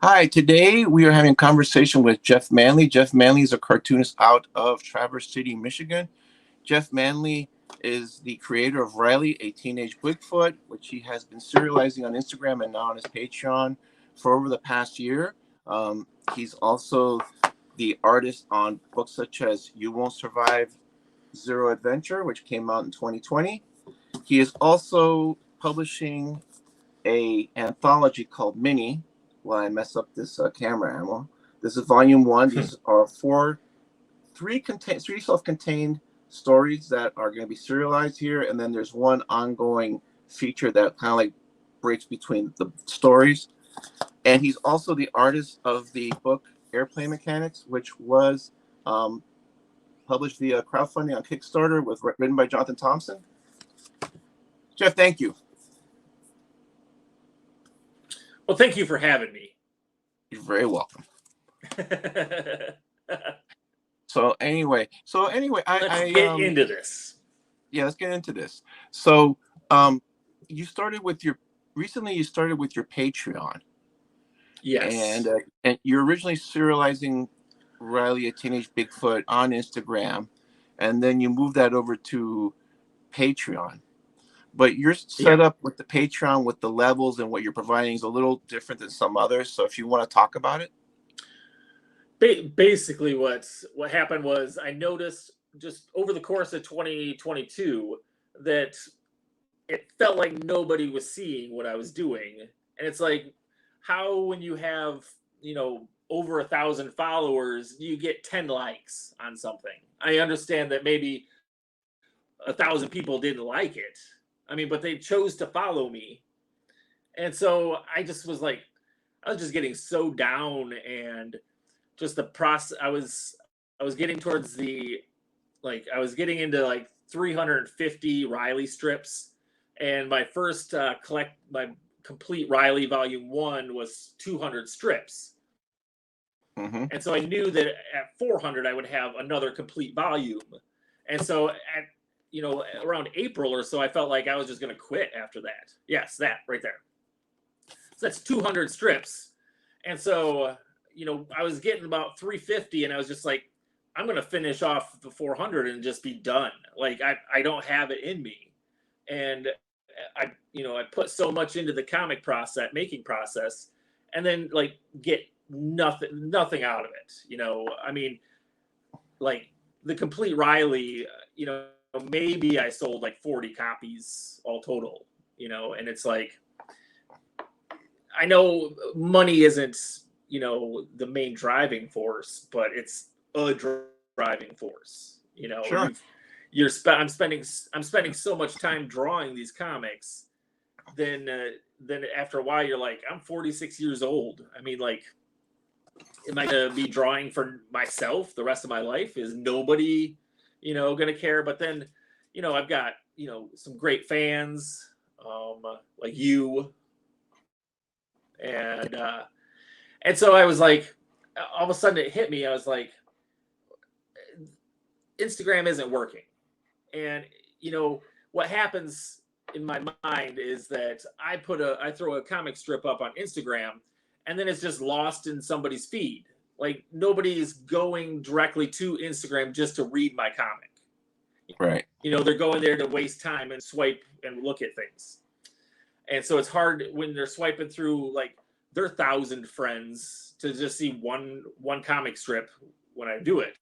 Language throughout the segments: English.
Hi, today we are having a conversation with Jeff Manley. Jeff Manley is a cartoonist out of Traverse City, Michigan. Jeff Manley is the creator of Riley, a Teenage Bigfoot, which he has been serializing on Instagram and now on his Patreon for over the past year. He's also the artist on books such as You Won't Survive Zero Adventure, which came out in 2020. He is also publishing a anthology called Mini. While I mess up this camera angle, this is volume one. These are three self-contained stories that are going to be serialized here, and then there's one ongoing feature that kind of like breaks between the stories. And he's also the artist of the book Airplane Mechanics, which was published via crowdfunding on Kickstarter, written by Jonathan Thompson. Jeff, thank you. Well, thank you for having me. You're very welcome. So anyway, let's get into this. Yeah, let's get into this. So, you started with your Patreon. Yes. And you're originally serializing Riley, a Teenage Bigfoot, on Instagram, and then you moved that over to Patreon. But your setup with the Patreon, with the levels and what you're providing, is a little different than some others. So if you want to talk about it. Basically, what happened was I noticed just over the course of 2022 that it felt like nobody was seeing what I was doing. And it's like, how when you have, over 1,000 followers, you get 10 likes on something. I understand that maybe 1,000 people didn't like it. I mean, but they chose to follow me. And so I just was like, I was just getting so down, and just the process. I was getting towards I was getting into like 350 Riley strips. And my first my complete Riley volume 1 was 200 strips. Mm-hmm. And so I knew that at 400, I would have another complete volume. And so around April or so, I felt like I was just going to quit after that. Yes, that right there. So that's 200 strips. And so, I was getting about 350, and I was just like, I'm going to finish off the 400 and just be done. Like, I don't have it in me. And I put so much into the making process, and then like get nothing out of it. I mean, like the complete Riley, maybe I sold like 40 copies all total, and it's like, I know money isn't, the main driving force, but it's a driving force, Sure. I'm spending so much time drawing these comics, then after a while you're like, I'm 46 years old. I mean, like, am I gonna be drawing for myself the rest of my life? Is nobody, gonna care? But then, I've got, some great fans, like you. And so I was like, all of a sudden it hit me. I was like, Instagram isn't working. And, what happens in my mind is that I throw a comic strip up on Instagram, and then it's just lost in somebody's feed. Like, nobody's going directly to Instagram just to read my comic. Right. They're going there to waste time and swipe and look at things. And so it's hard when they're swiping through like their 1,000 friends to just see one comic strip when I do it.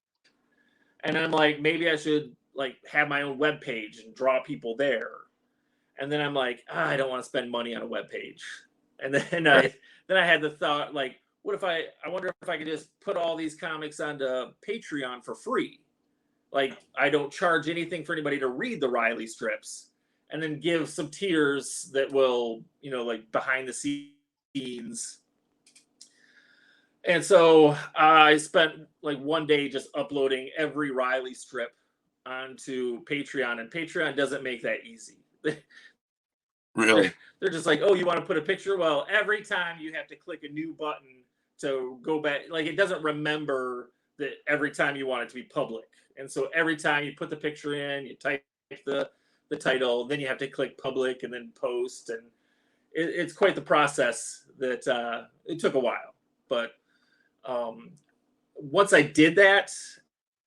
And I'm like, maybe I should like have my own web page and draw people there. And then I'm like, I don't want to spend money on a web page. And then I had the thought, like, what if I wonder if I could just put all these comics onto Patreon for free? Like, I don't charge anything for anybody to read the Riley strips, and then give some tiers that will, like behind the scenes. And so I spent like one day just uploading every Riley strip onto Patreon, and Patreon doesn't make that easy. Really? They're just like, oh, you want to put a picture? Well, every time you have to click a new button to go back. Like, it doesn't remember that every time you want it to be public. And so every time you put the picture in, you type the title, then you have to click public and then post. And it's quite the process that it took a while. But once I did that,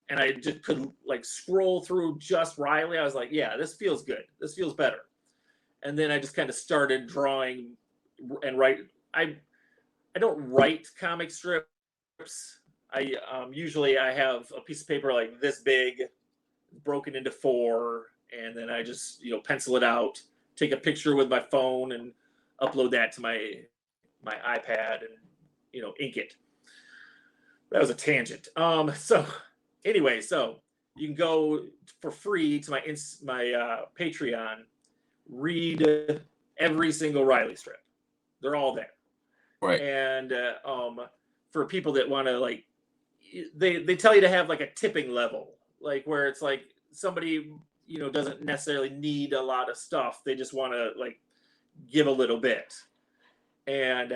and I just could like scroll through just Riley, I was like, yeah, this feels good. This feels better. And then I just kind of started drawing and write. I don't write comic strips. I usually I have a piece of paper like this big, broken into 4, and then I just pencil it out, take a picture with my phone, and upload that to my iPad, and ink it. That was a tangent. So anyway, so you can go for free to my Patreon, read every single Riley strip. They're all there. Right. And for people that want to like, they tell you to have like a tipping level, like where it's like somebody doesn't necessarily need a lot of stuff. They just want to like give a little bit. And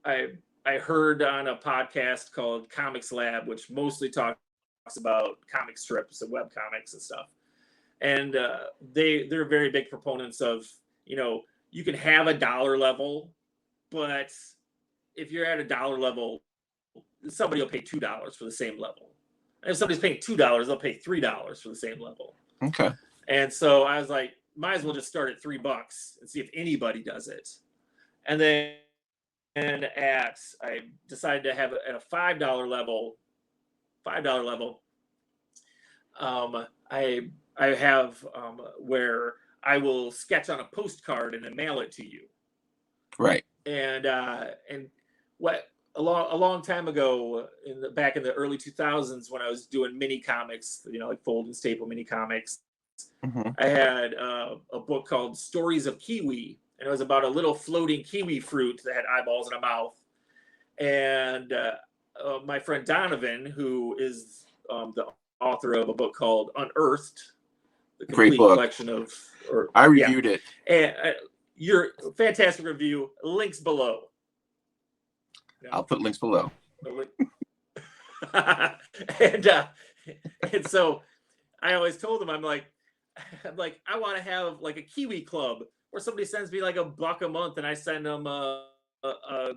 I heard on a podcast called Comics Lab, which mostly talks about comic strips and web comics and stuff. And they're very big proponents of, you can have a dollar level, but if you're at a dollar level, somebody will pay $2 for the same level. And if somebody's paying $2, they'll pay $3 for the same level. Okay. And so I was like, might as well just start at $3 and see if anybody does it. And then I decided to have it at a $5 level. I have where I will sketch on a postcard and then mail it to you. Right. And what a long time ago, back in the early 2000s, when I was doing mini comics, like fold and staple mini comics, Mm-hmm. I had a book called Stories of Kiwi, and it was about a little floating kiwi fruit that had eyeballs and a mouth. And my friend Donovan, who is the author of a book called Unearthed, the complete collection of. I reviewed it. And your fantastic review. Links below. I'll put links below. and so I always told him, I'm like, I want to have like a Kiwi club where somebody sends me like $1 a month and I send them a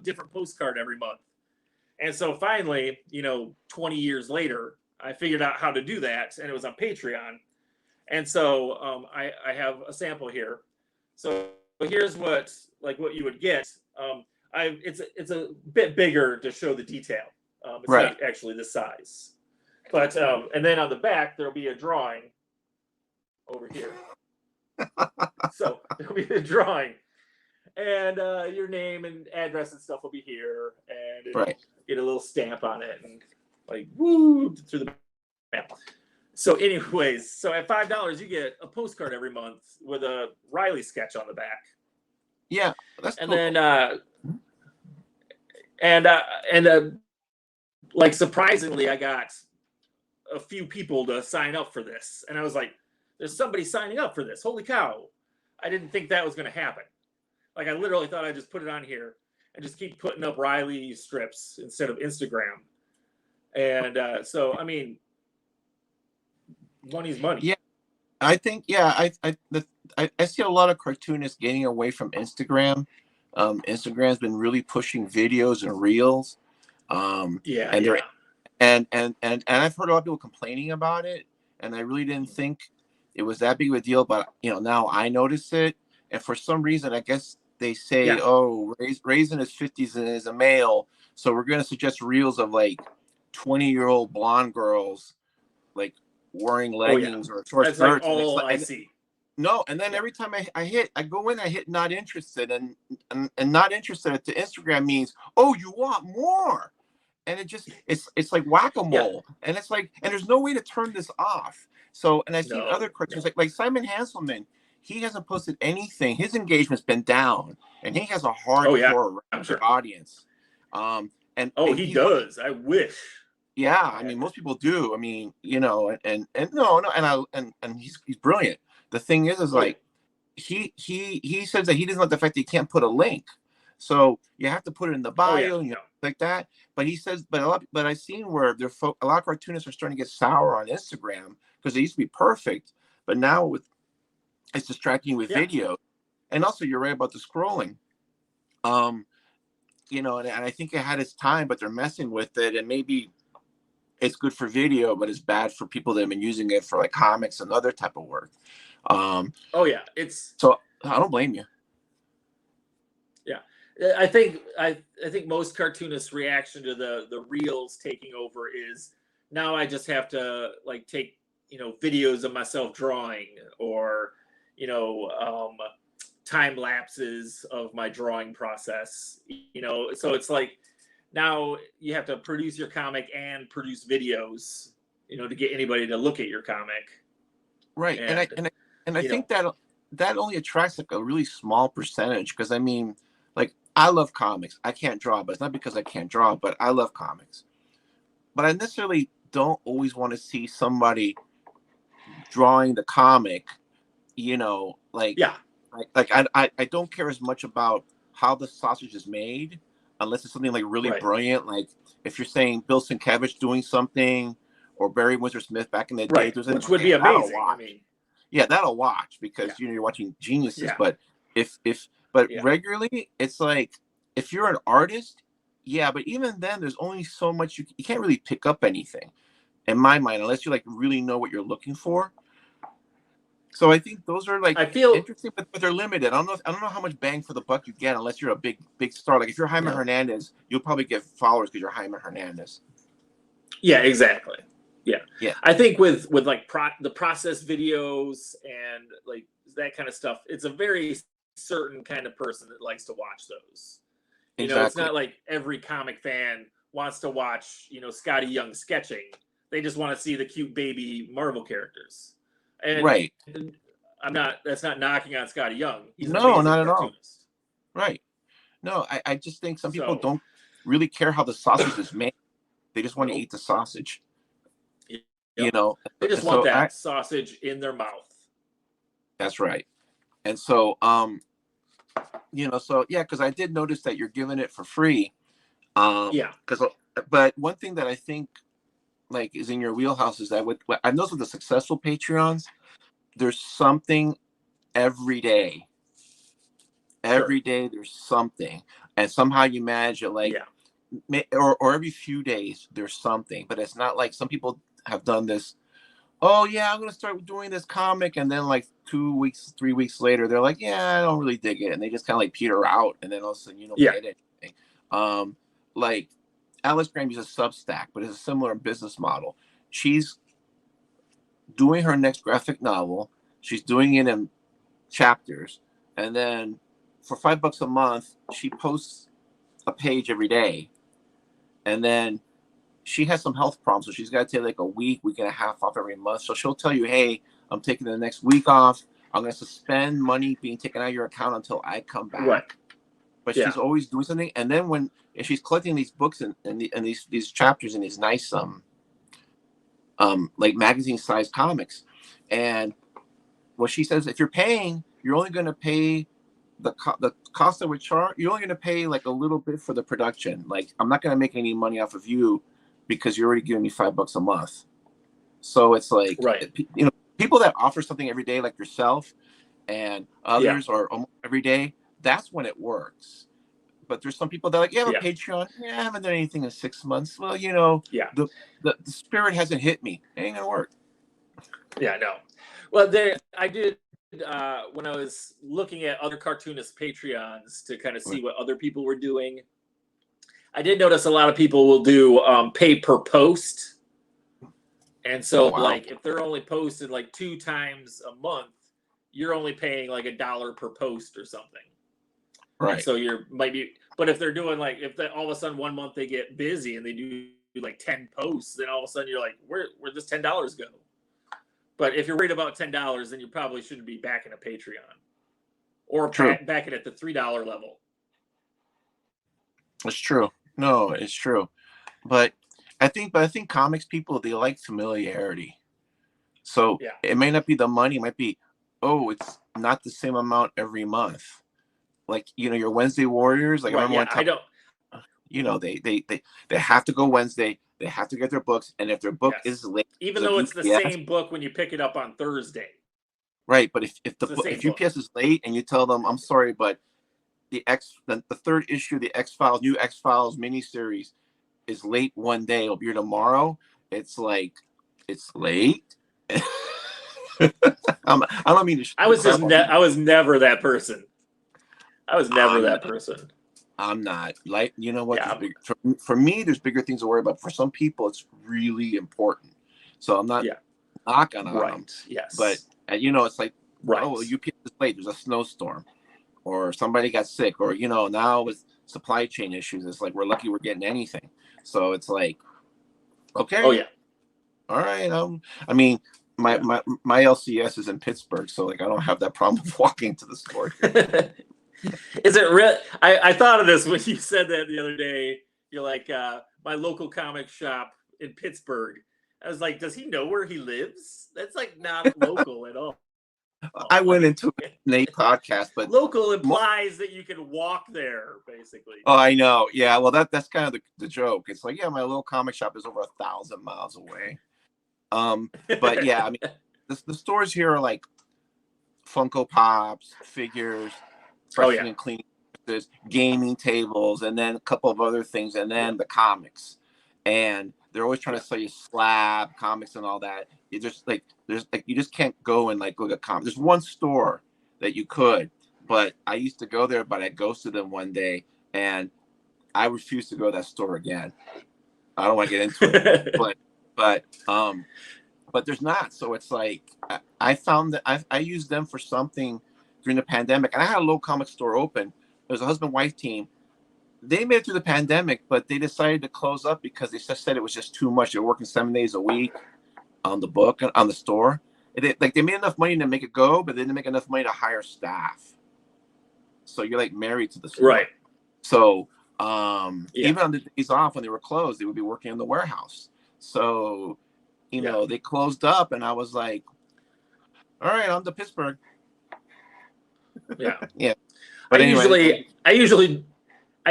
different postcard every month. And so finally, 20 years later, I figured out how to do that, and it was on Patreon. And so I have a sample here. So here's what you would get. It's a bit bigger to show the detail. It's right. Not actually this size. But and then on the back there'll be a drawing over here. So there'll be a drawing, and your name and address and stuff will be here, and it'll get a little stamp on it, and like woo through the mail. So anyways, so at $5 you get a postcard every month with a Riley sketch on the back. Yeah, that's and cool. Then like surprisingly, I got a few people to sign up for this, and I was like, "There's somebody signing up for this! Holy cow!" I didn't think that was going to happen. Like I literally thought I'd just put it on here and just keep putting up Riley strips instead of Instagram. And so I mean, money's money. Yeah, I think I see a lot of cartoonists getting away from Instagram. Instagram's been really pushing videos and reels. And I've heard a lot of people complaining about it, and I really didn't think it was that big of a deal. But now I notice it, and for some reason, I guess they say, "Oh, Ray's in his 50s and is a male, so we're going to suggest reels of like 20-year-old blonde girls, like wearing leggings or short skirts." Like all I see. No, and then every time I go in, I hit not interested, and not interested to Instagram means, oh, you want more, and it's like whack-a-mole, and it's like, and there's no way to turn this off. So, and I've seen other cartoons like Simon Hanselman, he hasn't posted anything. His engagement's been down, and he has a hardcore audience. He does. I wish. Yeah, I mean, most people do. I mean, and he's brilliant. The thing is like he says that he doesn't like the fact that he can't put a link, so you have to put it in the bio and like that. But he says, but I've seen where a lot of cartoonists are starting to get sour on Instagram because they used to be perfect, but now it's distracting you with video, and also you're right about the scrolling. and I think it had its time, but they're messing with it, and maybe it's good for video, but it's bad for people that have been using it for like comics and other type of work. Um, Oh yeah, it's so I don't blame you. yeah. I think most cartoonists' reaction to the reels taking over is now I just have to like take videos of myself drawing or you know um, time lapses of my drawing process. So it's like now you have to produce your comic and produce videos to get anybody to look at your comic. Right. And I And and I, and I you know think that only attracts like a really small percentage, because I mean, like, I love comics. I can't draw, but it's not because I can't draw, but I love comics. But I necessarily don't always want to see somebody drawing the comic, like yeah, I don't care as much about how the sausage is made, unless it's something like really right, brilliant. Like if you're saying Bill Sienkiewicz doing something, or Barry Windsor Smith back in the day, right, if there's anything, which would okay, be that'll amazing. I watch. mean, Yeah, that'll watch, yeah, because you're watching geniuses. yeah, But but yeah. regularly, it's like, if you're an artist, yeah, but even then, there's only so much you can't really pick up anything, in my mind, unless you like really know what you're looking for. So I think those are like I feel interesting, but they're limited. I don't know how much bang for the buck you get unless you're a big star. Like if you're Jaime no, Hernandez, you'll probably get followers because you're Jaime Hernandez. yeah, exactly. Yeah, Yeah, I think with like the process videos and like that kind of stuff, it's a very certain kind of person that likes to watch those. It's exactly. not like every comic fan wants to watch Scotty Young sketching. They just want to see the cute baby Marvel characters. And Right. that's not knocking on Scotty Young. He's an No, amazing not at all. cartoonist. Right. No, I just think some people So don't really care how the sausage is made. They just want to nope. eat the sausage. You Yep. know. They just And want so that sausage in their mouth. that's right. And so so yeah, because I did notice that you're giving it for free. Yeah. Because but one thing that I think like is in your wheelhouse is that with I noticed with the successful Patreons, there's something every day. Sure. Every day there's something, and somehow you manage it, like, Yeah. or every few days there's something. But it's not like some people have done this. Oh yeah, I'm gonna start doing this comic, and then like 2 weeks, 3 weeks later, they're like, yeah, I don't really dig it, and they just kind of like peter out, and then all of a sudden you don't Yeah. get anything. Like Alice Graham uses Substack, but it's a similar business model. She's doing her next graphic novel. She's doing it in chapters, and then for $5 a month, she posts a page every day, and then she has some health problems, so she's got to take like a week and a half off every month. So she'll tell you, "Hey, I'm taking the next week off. I'm going to suspend money being taken out of your account until I come Right. back." But Yeah. she's always doing something, and then and she's collecting these books and these chapters in these nice like magazine sized comics, and what she says, if you're paying, you're only going to pay the cost of a chart. You're only going to pay like a little bit for the production. Like, I'm not going to make any money off of you because you're already giving me $5 a month. So it's like, Right. people that offer something every day, like yourself and Yeah. others, or almost every day, that's when it works. But there's some people that are like, you have a Yeah. Patreon? Yeah, I haven't done anything in 6 months. Well, Yeah. the spirit hasn't hit me. It ain't gonna work. Yeah. No. Well, I did when I was looking at other cartoonist Patreons to kind of see what other people were doing. I did notice a lot of people will do pay per post. And Oh so, wow. like, if they're only posted like 2 times a month, you're only paying like $1 per post or something. And Right. so you're might be, but if they're doing like, if they, all of a sudden one month they get busy and they do like 10 posts, then all of a sudden you're like, where does $10 go? But if you're worried about $10, then you probably shouldn't be backing a Patreon or True. backing at the $3 level. It's true. No, it's true. But I think comics people, they like familiarity. So Yeah. it may not be the money, it might be, oh, it's not the same amount every month. Like, your Wednesday Warriors. Like, I Right. remember Yeah. one I time, don't. they have to go Wednesday. They have to get their books, and if their book Yes. is late Even because of though it's the UPS, same book when you pick it up on Thursday, right? But if it's the same if book. UPS is late and you tell them, I'm sorry, but the third issue of the X-Files, new X-Files miniseries is late one day. It'll be here tomorrow. It's like, it's late. I don't mean to. I was never that person. I was never that person. I'm not. Like, you know what? Yeah. For me, there's bigger things to worry about. For some people, it's really important. So I'm not knocking on them. Yes. But you know, it's like, right. Oh, UPS is late. There's a snowstorm, or somebody got sick, or you know, now with supply chain issues, it's like we're lucky we're getting anything. So it's like, okay. Oh yeah. All right. I mean, my LCS is in Pittsburgh, so like I don't have that problem of walking to the store. Is it real? I thought of this when you said that the other day. You're like, my local comic shop in Pittsburgh. I was like, does he know where he lives? That's like not local at all. I went into a podcast, but local implies that you can walk there, basically. Oh, I know. Yeah, well, that's kind of the joke. It's like, yeah, my little comic shop is over 1,000 miles away. But yeah, I mean, the stores here are like Funko Pops, figures, brushing and cleaning, gaming tables, and then a couple of other things, and then the comics. And they're always trying to sell you slab comics and all that. You just like you just can't go and like look at comics. There's one store that you could, but I used to go there, but I ghosted them one day, and I refuse to go to that store again. I don't want to get into it, but there's not. So it's like I found that I used them for something during the pandemic, and I had a little comic store open. It was a husband-wife team. They made it through the pandemic, but they decided to close up because they just said it was just too much. They were working 7 days a week on the book, on the store. They made enough money to make it go, but they didn't make enough money to hire staff. So you're like married to the store. Right. So even on the days off when they were closed, they would be working in the warehouse. So, you know, they closed up, and I was like, all right, on to Pittsburgh. Yeah. Yeah. But I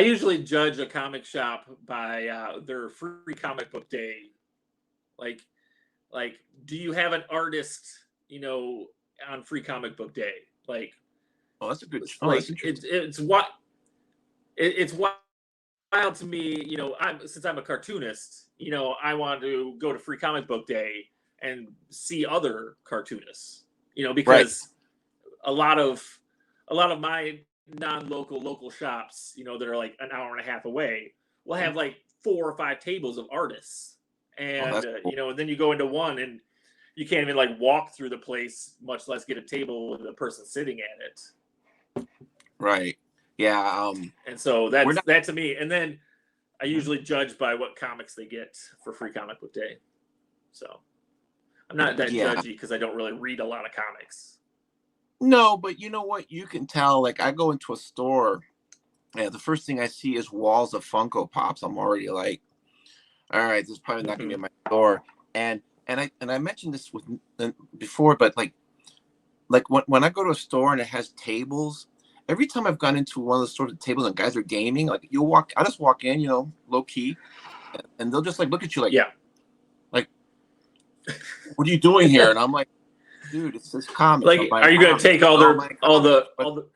usually judge a comic shop by their free comic book day. Like, do you have an artist, you know, on free comic book day? Like, oh, that's a good. It's wild to me. You know, since I'm a cartoonist, you know, I want to go to free comic book day and see other cartoonists. You know, because a lot of my local shops, you know, that are like an hour and a half away, will have like 4 or 5 tables of artists. And cool. You know, and then you go into one and you can't even like walk through the place, much less get a table with a person sitting at it. Right. Yeah. And so that to me. And then I usually judge by what comics they get for free comic book day. So I'm not that judgy because I don't really read a lot of comics. No, but you know what? You can tell. Like, I go into a store, and the first thing I see is walls of Funko Pops. I'm already like, all right, this is probably not going to be in my store. And I mentioned this before, but like when I go to a store and it has tables, every time I've gone into one of the stores with tables and guys are gaming, like I just walk in, you know, low key, and they'll just like look at you like, like, what are you doing here? And I'm like, dude, it's this comic. Like, are you going to take all the?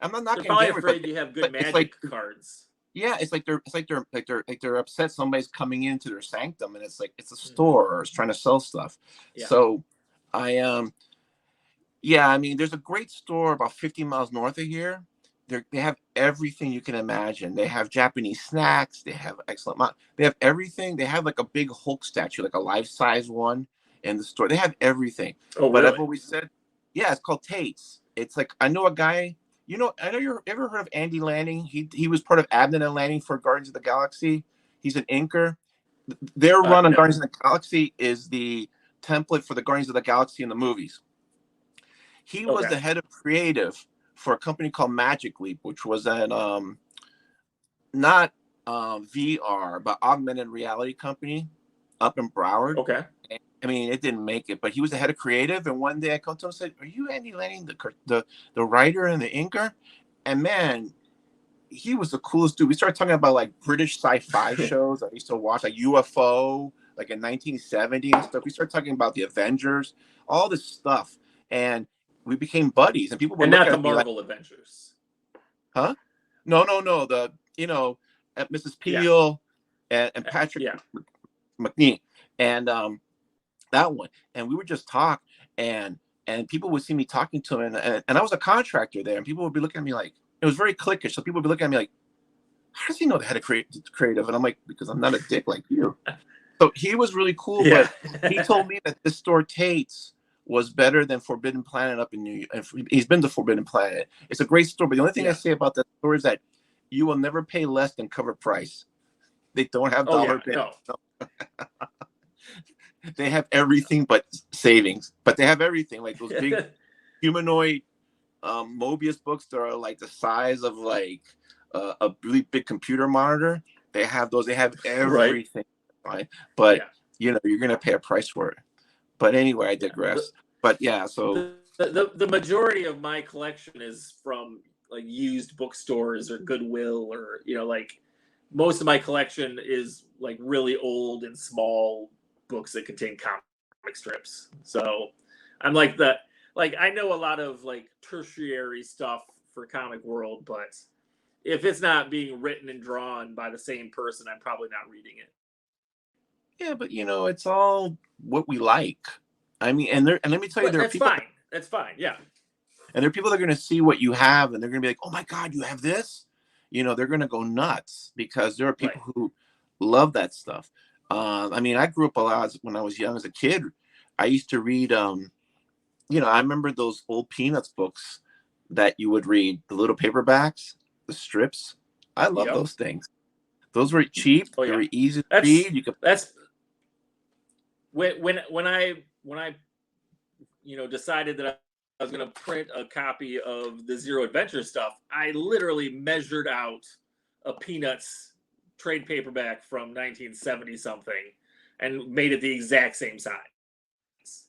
I'm not they're probably afraid you have good magic cards. Yeah, it's like they're upset somebody's coming into their sanctum, and it's like it's a store or it's trying to sell stuff. Yeah. So, I mean, there's a great store about 50 miles north of here. They have everything you can imagine. They have Japanese snacks. They have they have everything. They have like a big Hulk statue, like a life-size one in the store. They have everything. Oh, but really? I've always said, yeah, it's called Tate's. It's like, I know a guy, you know, I know you've ever heard of Andy Lanning? He was part of Abnett and Lanning for Guardians of the Galaxy. He's an inker. Their run on Guardians of the Galaxy is the template for the Guardians of the Galaxy in the movies. He was the head of creative for a company called Magic Leap, which was an not VR, but augmented reality company up in Broward. Okay. I mean, it didn't make it, but he was the head of creative. And one day I come to him and said, "Are you Andy Lanning, the writer and the inker?" And man, he was the coolest dude. We started talking about like British sci-fi shows I used to watch, like UFO, like in 1970 and stuff. We started talking about the Avengers, all this stuff, and we became buddies. And people were not the Marvel Avengers. Huh? No. The at Mrs. Yeah, Peel and Patrick yeah, McNeil and that one. And we would just talk and people would see me talking to him and I was a contractor there and people would be looking at me like it was very cliquish. So people would be looking at me like, how does he know how to create creative? And I'm like, because I'm not a dick like you. So he was really cool, yeah. but he told me that this store Tate's was better than Forbidden Planet up in New York. He's been to Forbidden Planet. It's a great store, but the only thing I Yeah. say about that store is that you will never pay less than cover price. They don't have Oh yeah. dollar bins. No. They have everything but savings. But they have everything like those big humanoid Mobius books that are like the size of like a really big computer monitor. They have those. They have Right. everything. Right? But Yeah. you're gonna pay a price for it. But anyway, I Yeah. digress. But yeah, so The majority of my collection is from like used bookstores or Goodwill or like most of my collection is like really old and small books that contain comic strips. So I'm like I know a lot of like tertiary stuff for comic world, but if it's not being written and drawn by the same person, I'm probably not reading it. yeah, but it's all what we like. I mean, and let me tell you, But there are that's people fine. That's fine. Yeah. and there are people that are going to see what you have and they're going to be like, oh my God, you have this. They're going to go nuts because there are Right. people who love that stuff. I mean, I grew up a lot when I was young as a kid. I used to read, I remember those old Peanuts books that you would read, the little paperbacks, the strips. I love Yep. those things. Those were cheap. Oh They yeah. were easy to That's read. You could, that's when I decided that I was going to print a copy of the Zero Adventure stuff. I literally measured out a Peanuts trade paperback from 1970 something and made it the exact same size.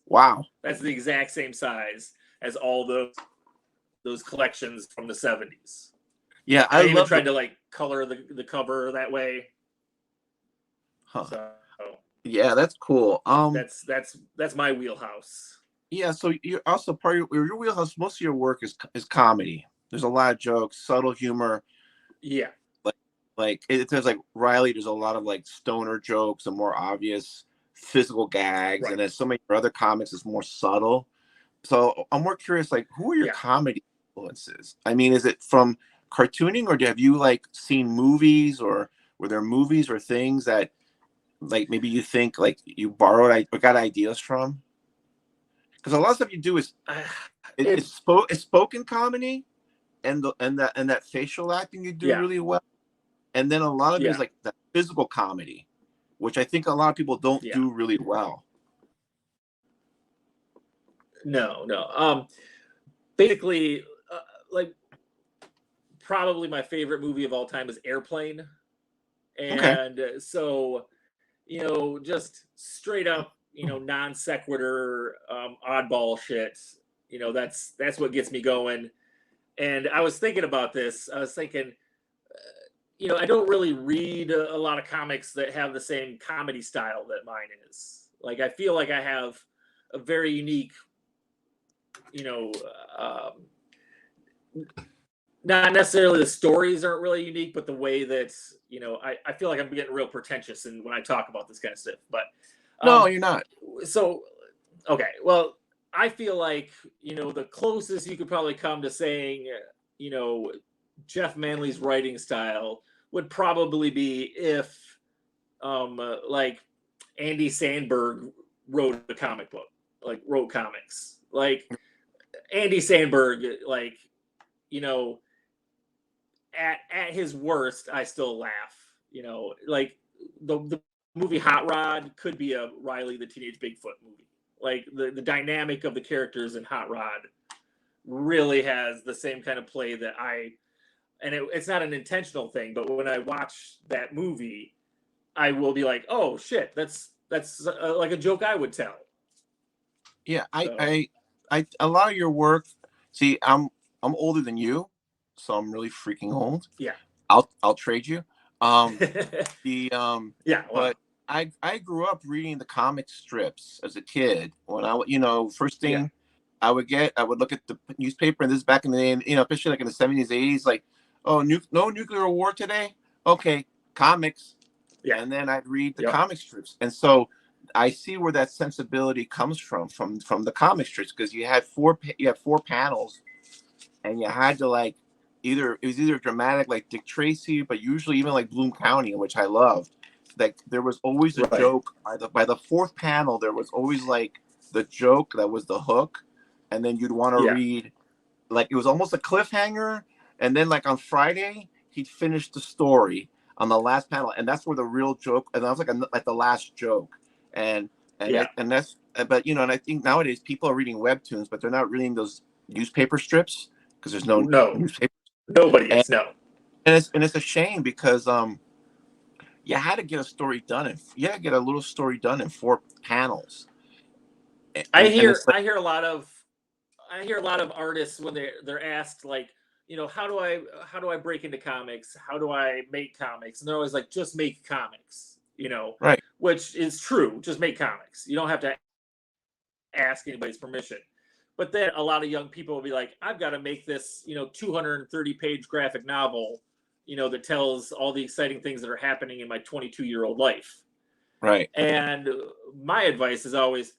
wow. That's the exact same size as all those collections from the 70s. Yeah, And I I even love the, tried to like color the cover that way. huh. So Yeah, that's cool. that's my wheelhouse. Yeah, so you're also part of your wheelhouse. Most of your work is comedy. There's a lot of jokes, subtle humor. Yeah. Like there's like Riley. There's a lot of like stoner jokes and more obvious physical gags, Right. and then some of your other comics is more subtle. So I'm more curious, like, who are your Yeah. comedy influences? I mean, is it from cartooning, or have you like seen movies, or were there movies or things that like maybe you think like you borrowed or got ideas from? Because a lot of stuff you do is It's it's spoken comedy and that facial acting you do yeah. really well, and then a lot of it is Yeah. like that physical comedy, which I think a lot of people don't Yeah. do really well. No, no. Basically, like probably my favorite movie of all time is Airplane, Okay. and so just straight up, non sequitur, oddball shit. That's what gets me going. And I was thinking about this. I was thinking, I don't really read a lot of comics that have the same comedy style that mine is. Like, I feel like I have a very unique, you know, um, not necessarily the stories aren't really unique, but the way that I feel like I'm getting real pretentious and when I talk about this kind of stuff. But No, um, you're not. so okay, well, I feel like the closest you could probably come to saying you know Jeff Manley's writing style would probably be if like Andy Sandberg wrote a comic book, like wrote comics, like Andy Sandberg, like you know at his worst, I still laugh. Like the movie Hot Rod could be a Riley the Teenage Bigfoot movie. Like the dynamic of the characters in Hot Rod really has the same kind of play that it's not an intentional thing, but when I watch that movie, I will be like, oh shit, that's like a joke I would tell. Yeah, So a lot of your work. See, I'm older than you, so I'm really freaking old. yeah, I'll trade you. The yeah, well, but I grew up reading the comic strips as a kid. When first yeah, thing I would look at the newspaper, and this is back in the day, especially like in the 70s, 80s, like, oh, no nuclear war today. Okay, comics. Yeah. And then I'd read the Yep. comic strips. And so I see where that sensibility comes from the comic strips, because you had four panels, and you had to like either dramatic like Dick Tracy, but usually even like Bloom County, which I loved. Like there was always a Right. joke by the fourth panel. There was always like the joke that was the hook, and then you'd want to Yeah. read, like it was almost a cliffhanger, and then like on Friday he'd finish the story on the last panel, and that's where the real joke, and that was like the last joke, and Yeah. and that's, but and I think nowadays people are reading webtoons, but they're not reading those newspaper strips because there's no No. newspaper, Nobody and, is. No. it's a shame because you had to get a story done, and you had to get a little story done in four panels, and it's like, I hear a lot of artists when they're asked like, how do I break into comics? How do I make comics? And they're always like, just make comics, right, which is true. Just make comics. You don't have to ask anybody's permission. But then a lot of young people will be like, I've got to make this, 230-page graphic novel, that tells all the exciting things that are happening in my 22-year-old life. right. And my advice is always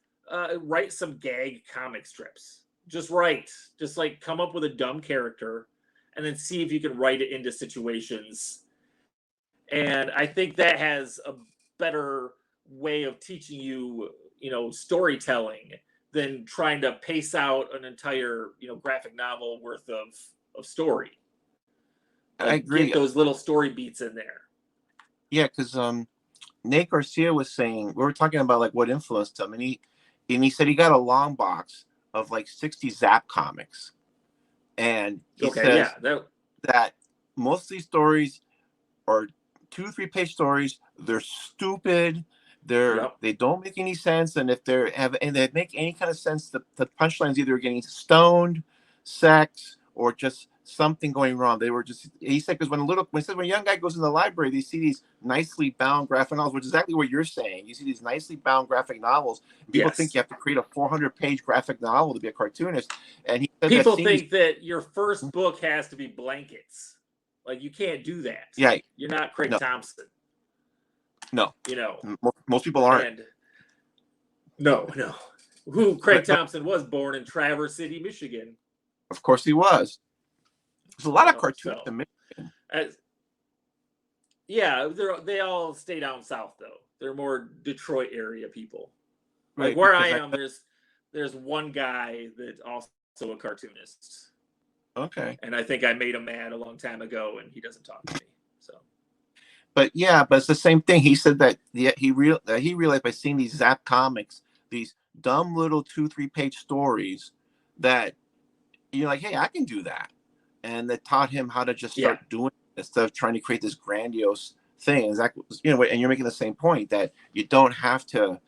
write some gag comic strips. Just write. Just like come up with a dumb character and then see if you can write it into situations. And I think that has a better way of teaching you, storytelling than trying to pace out an entire, graphic novel worth of story. I Like get agree. those little story beats in there. Yeah, because Nate Garcia was saying, we were talking about like what influenced him, and he said he got a long box of like 60 Zap comics, and he Okay, says yeah, that that most of these stories are 2 or 3 page stories. They're stupid. yep. They don't make any sense, and if they make any kind of sense, the punchlines either getting stoned, sex, or just something going wrong. They were just, he said, because when a young guy goes in the library, they see these nicely bound graphic novels, which is exactly what you're saying. You see these nicely bound graphic novels, and people think Yes. you have to create a 400-page graphic novel to be a cartoonist. And he said that People seeing these, think that your first book has to be blankets. Like you can't do that. yeah, You're not Craig no, Thompson, no, you know. most people aren't. And no. Who Craig But Thompson was born in Traverse City, Michigan. of course he was. There's a lot of cartoonists So in Michigan. yeah, they all stay down south though. They're more Detroit area people. Like Right, where I because am, there's one guy that's also a cartoonist. okay. And I think I made him mad a long time ago and he doesn't talk to me. So But yeah, but it's the same thing. He said that he realized by seeing these Zap comics, these dumb little 2 or 3 page stories, that you're like, hey, I can do that, and that taught him how to just yeah. start doing it instead of trying to create this grandiose thing. Exactly, and you're making the same point that you don't have to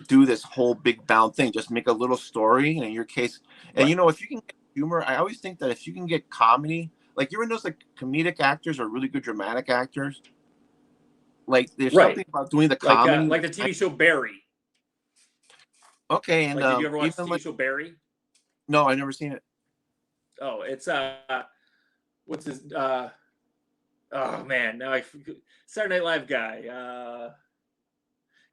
do this whole big bound thing. Just make a little story, and in your case, and Right. if you can get humor, I always think that if you can get comedy, like you're in those like comedic actors or really good dramatic actors, like there's Right. something about doing the comedy. Like the TV show Barry. Okay, and Like did you ever watch the even TV like, show Barry? no, I never seen it. Oh, it's what's his oh man, now Saturday Night Live guy.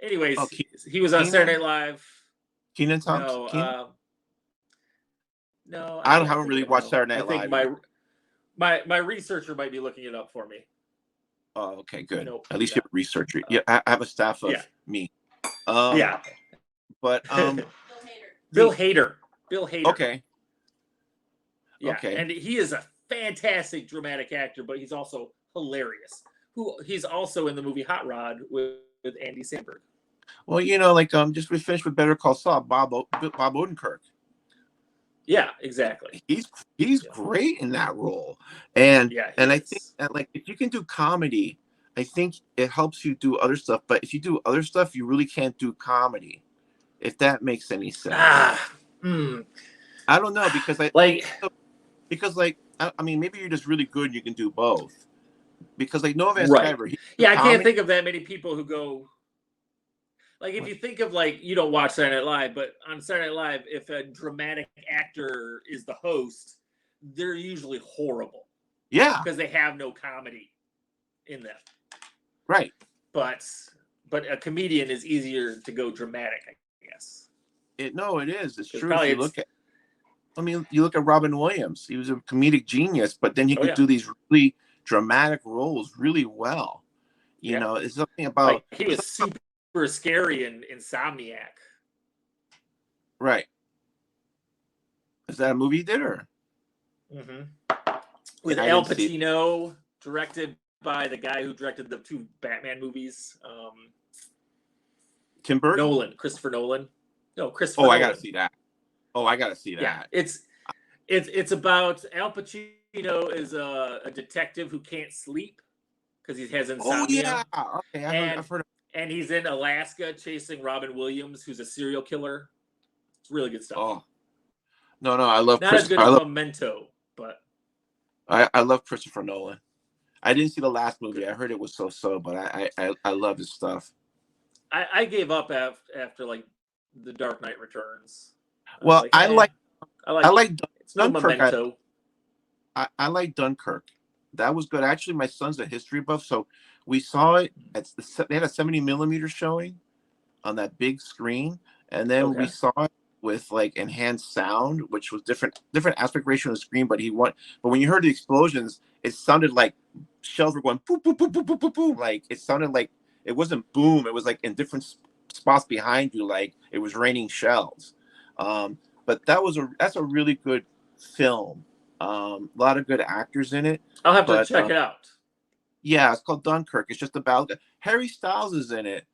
Anyways, Oh, he was on Saturday Keenan, Night Live. Keenan Thompson, No, Keenan. no, I I can't haven't think of really it watched now. Saturday I Night think Live either. my researcher might be looking it up for me. Oh, okay, good. Nope. At least No. you have a researcher. Yeah, I have a staff of Yeah. me. Yeah. But Bill Hader. Bill Hader. Okay. Yeah, Okay. and he is a fantastic dramatic actor, but he's also hilarious. He's also in the movie Hot Rod with Andy Samberg. Well, like just we finished with Better Call Saul, Bob Odenkirk. Yeah, exactly. He's great in that role, and yeah, I think that, like, if you can do comedy, I think it helps you do other stuff. But if you do other stuff, you really can't do comedy. If that makes any sense. I don't know, because I mean, maybe you're just really good and you can do both. Because like Noah Van right. Sciver, Yeah, I can't think of that many people who go. Like if What? you think of like you don't watch Saturday Night Live, but on Saturday Night Live, if a dramatic actor is the host, they're usually horrible. Yeah, because they have no comedy in them. right. But a comedian is easier to go dramatic, I guess. No, it is. It's Because true. If probably you it's look at, I mean, you look at Robin Williams. He was a comedic genius, but then he oh could yeah, do these really dramatic roles really well. yeah. It's something Like about he was super scary in Insomniac. right. Is that a movie he did or? Mm-hmm. Yeah, With I Al didn't see it. Pacino, directed by the guy who directed the 2 Batman movies. Tim Burton. Christopher Nolan. No, Oh, Christopher I gotta Nolan. see that. Oh, I gotta see Yeah, that. it's about Al Pacino is a detective who can't sleep because he has Oh yeah. insomnia, Okay, and I've heard. he's in Alaska chasing Robin Williams, who's a serial killer. It's really good stuff. Oh no, no, I love Not as Chris. good as Memento, but I love Christopher Nolan. I didn't see the last movie. good. I heard it was so, but I love his stuff. I gave up after like The Dark Knight Returns. I was Well, like, eh, I I like like it's no Dunkirk. Memento. I like Dunkirk. That was good. Actually, my son's a history buff, so we saw it at they had a 70 millimeter showing on that big screen, and then we Okay. saw it with like enhanced sound, which was different aspect ratio on the screen. But when you heard the explosions, it sounded like shells were going boom, boom, boom, boom, boom, boom, boom. Like it sounded like it wasn't boom. It was like in different spots behind you, like it was raining shells. But that's a really good film. A lot of good actors in it. I'll have to But check it out. yeah, it's called Dunkirk. It's just about Harry Styles is in it,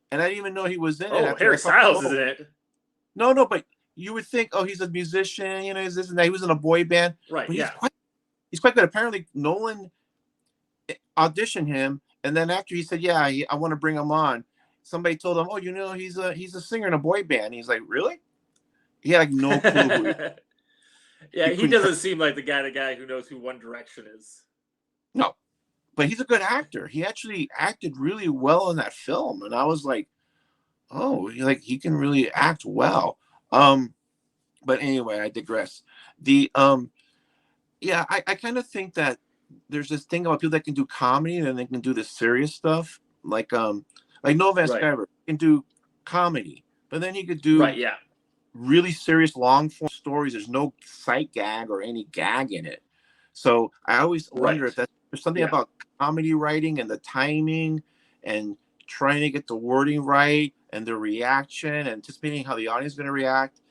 and I didn't even know he was in it Oh, after I Harry saw. Styles is in it. No, but you would think, oh, he's a musician, he's this and that. He was in a boy band, Right, but yeah. He's quite good. Apparently, Nolan auditioned him, and then after he said, yeah, I want to bring him on. Somebody told him, oh, he's a singer in a boy band. He's like, really? He had like no clue who Yeah, he couldn't. doesn't seem like the guy who knows who One Direction is. No, but he's a good actor. He actually acted really well in that film, and I was like, oh, he can really act well. But anyway, I digress. The Yeah, I kind of think that there's this thing about people that can do comedy and then they can do this serious stuff. Like Noah Van Right. Sciver can do comedy, but then he could do Right, yeah. really serious long form stories. There's no sight gag or any gag in it. So I always wonder Right. if there's something Yeah. about comedy writing and the timing and trying to get the wording right and the reaction, anticipating how the audience is going to react.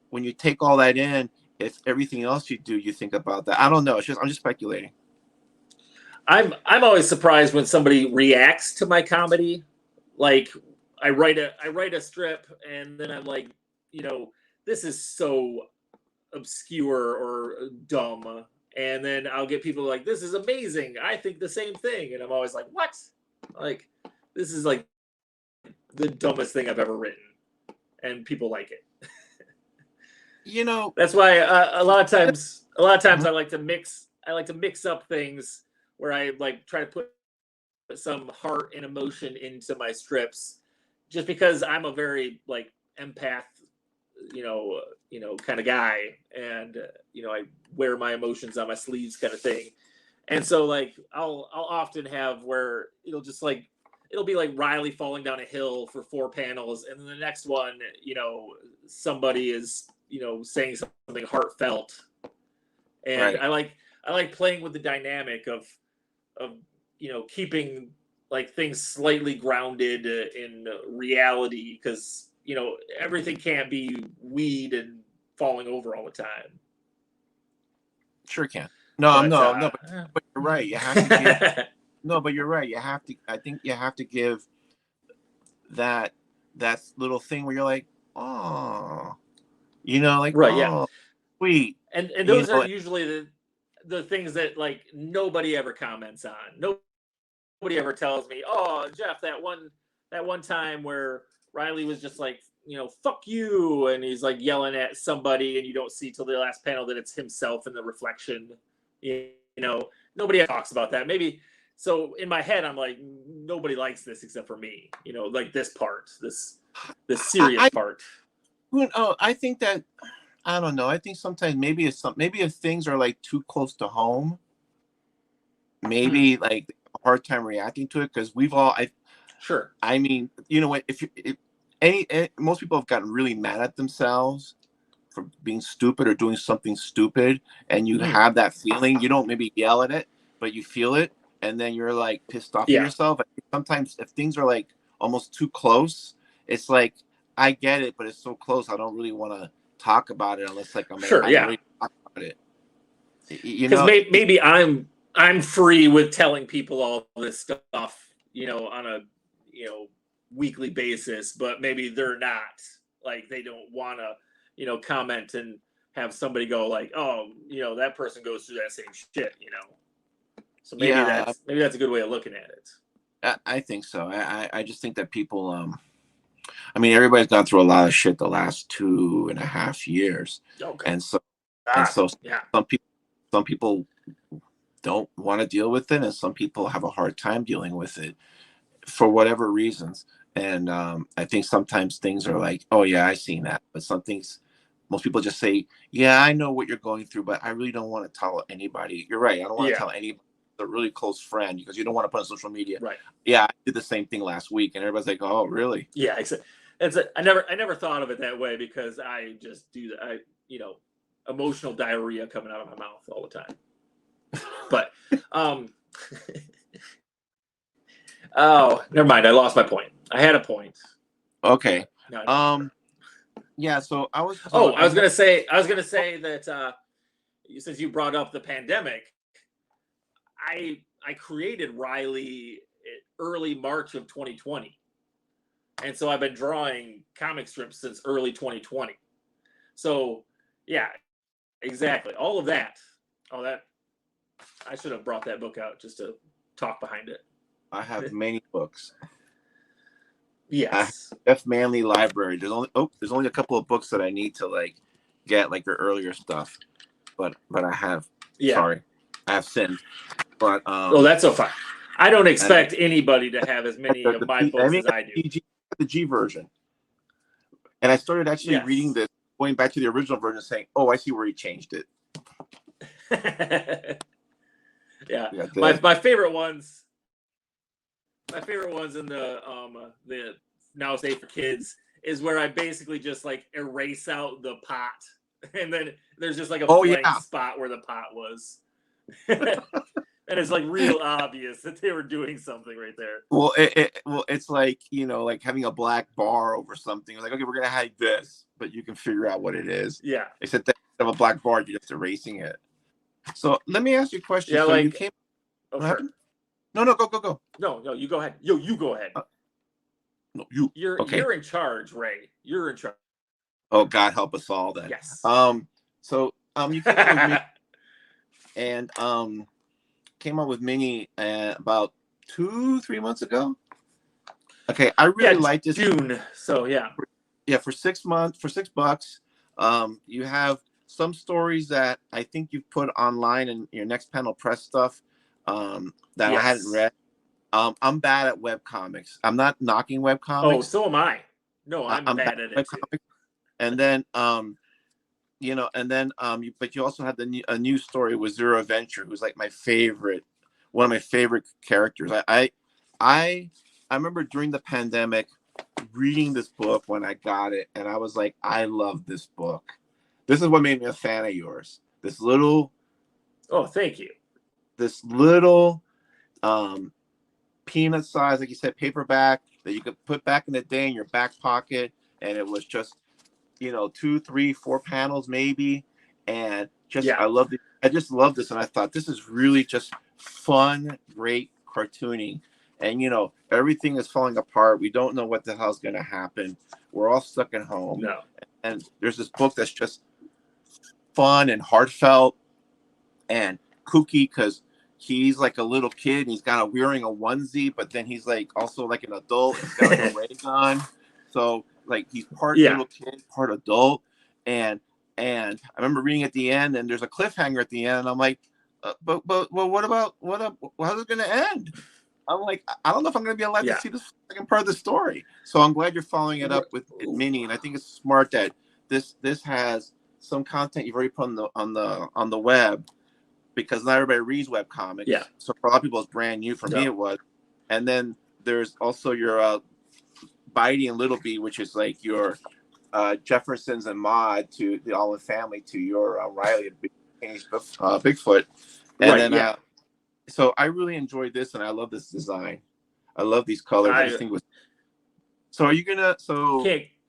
When you take all that in, if everything else you do, you think about that. I don't know. I'm just speculating. I'm always surprised when somebody reacts to my comedy. Like I write a strip and then I'm like, this is so obscure or dumb. And then I'll get people like, this is amazing. I think the same thing. And I'm always like, what? Like, this is like the dumbest thing I've ever written. And people like it. That's why a lot of times I like to mix up things where I like try to put some heart and emotion into my strips, just because I'm a very like empath, kind of guy, and I wear my emotions on my sleeves, kind of thing. And so like I'll often have where it'll be like Riley falling down a hill for 4 panels, and then the next one, somebody is saying something heartfelt, and Right. I like playing with the dynamic of keeping like things slightly grounded in reality, because everything can't be weed and falling over all the time. Sure can. No, but you're right. You have to give. No, but you're right. You have to. I think you have to give that little thing where you're like, oh, Right, yeah. oh, sweet. And those are usually the things that like nobody ever comments on. Nobody ever tells me, oh, Jeff, that one time where Riley was just like, fuck you, and he's like yelling at somebody, and you don't see till the last panel that it's himself in the reflection. Nobody talks about that. Maybe so in my head I'm like, nobody likes this except for me. Like this part, this serious part. I think that I don't know. I think sometimes maybe if things are like too close to home, maybe like a hard time reacting to it because we've all Sure. I mean, what if most people have gotten really mad at themselves for being stupid or doing something stupid, and you have that feeling. You don't maybe yell at it, but you feel it, and then you're like pissed off at Yeah. yourself. Sometimes if things are like almost too close, it's like I get it, but it's so close. I don't really want to talk about it unless like I'm ready to talk about it. Because maybe I'm free with telling people all this stuff, on a weekly basis, but maybe they're not. Like they don't want to, comment and have somebody go like, oh, that person goes through that same shit, So maybe that's a good way of looking at it. I think so. I just think that people, I mean, everybody's gone through a lot of shit the last 2.5 years, and so yeah. some people don't want to deal with it, and some people have a hard time dealing with it for whatever reasons. And I think sometimes things are like, oh yeah, I seen that, but some things, most people just say, yeah, I know what you're going through, but I really don't want to tell anybody. You're right. I don't want to tell anybody, a really close friend, because you don't want to put on social media. Right. Yeah, I did the same thing last week, and everybody's like, oh, really? Yeah, I never thought of it that way because I just do that. Emotional diarrhea coming out of my mouth all the time. But oh, never mind. I lost my point. I had a point. Okay. Yeah. So I was. I was gonna say that since you brought up the pandemic, I created Riley early March of 2020, and so I've been drawing comic strips since early 2020. So yeah, exactly. All of that. Oh, that I should have brought that book out just to talk behind it. I have many books. Yes. Jeff Manley library. There's only a couple of books that I need to like get, like your earlier stuff, but I have. Yeah. Sorry, I have sinned. But that's so fine. I don't expect anybody to have as many of my books as I do. The G version, and I started actually reading this, going back to the original version, saying, "Oh, I see where he changed it." Yeah, my favorite ones. My favorite ones in the Now Safe for Kids is where I basically just like erase out the pot, and then there's just like a blank spot where the pot was, and it's like real obvious that they were doing something right there. Well, it's like like having a black bar over something. Like, okay, we're gonna hide this, but you can figure out what it is. Yeah. Except that instead of a black bar, you're just erasing it. So let me ask you a question. Yeah, so like you came. What happened? No, go. No, you go ahead. You go ahead. No, you. You're in charge, Ray. You're in charge. Oh, God help us all then. Yes. So you came up with me, and came up with Minnie about 2-3 months ago. Okay, I really like this. June. So yeah. Yeah, for $6. You have some stories that I think you've put online in your Next Panel Press stuff that I hadn't read. I'm bad at web comics. I'm not knocking web comics. Oh, so am I. No, I'm bad at it too. And then but you also had a new story with Zero Adventure, who's like one of my favorite characters. I remember during the pandemic reading this book when I got it, and I was like, I love this book. This is what made me a fan of yours. This little. Oh, thank you. This little peanut size, like you said, paperback that you could put back in the day in your back pocket, and it was just 2, 3, 4 panels maybe, and just I just love this, and I thought this is really just fun, great cartooning, and everything is falling apart. We don't know what the hell's gonna happen. We're all stuck at home. No. And there's this book that's just fun and heartfelt and kooky because he's like a little kid and he's kind of wearing a onesie, but then he's like also like an adult. He's got like a ray gun. So like he's part little kid, part adult. And I remember reading at the end, and there's a cliffhanger at the end, and I'm like, but how's it gonna end? I'm like, I don't know if I'm gonna be allowed to see the second part of the story. So I'm glad you're following it up with Minnie, and I think it's smart that this has some content you've already put on the web, because not everybody reads web comics. Yeah. So for a lot of people, it's brand new. For me, it was. And then there's also your Bitey and Little B, which is like your Jeffersons and Maude to the All in Family to your Riley and Bigfoot. And Right. then, Yeah. so I really enjoyed this, and I love this design. I love these colors. I just think it was. So are you gonna? So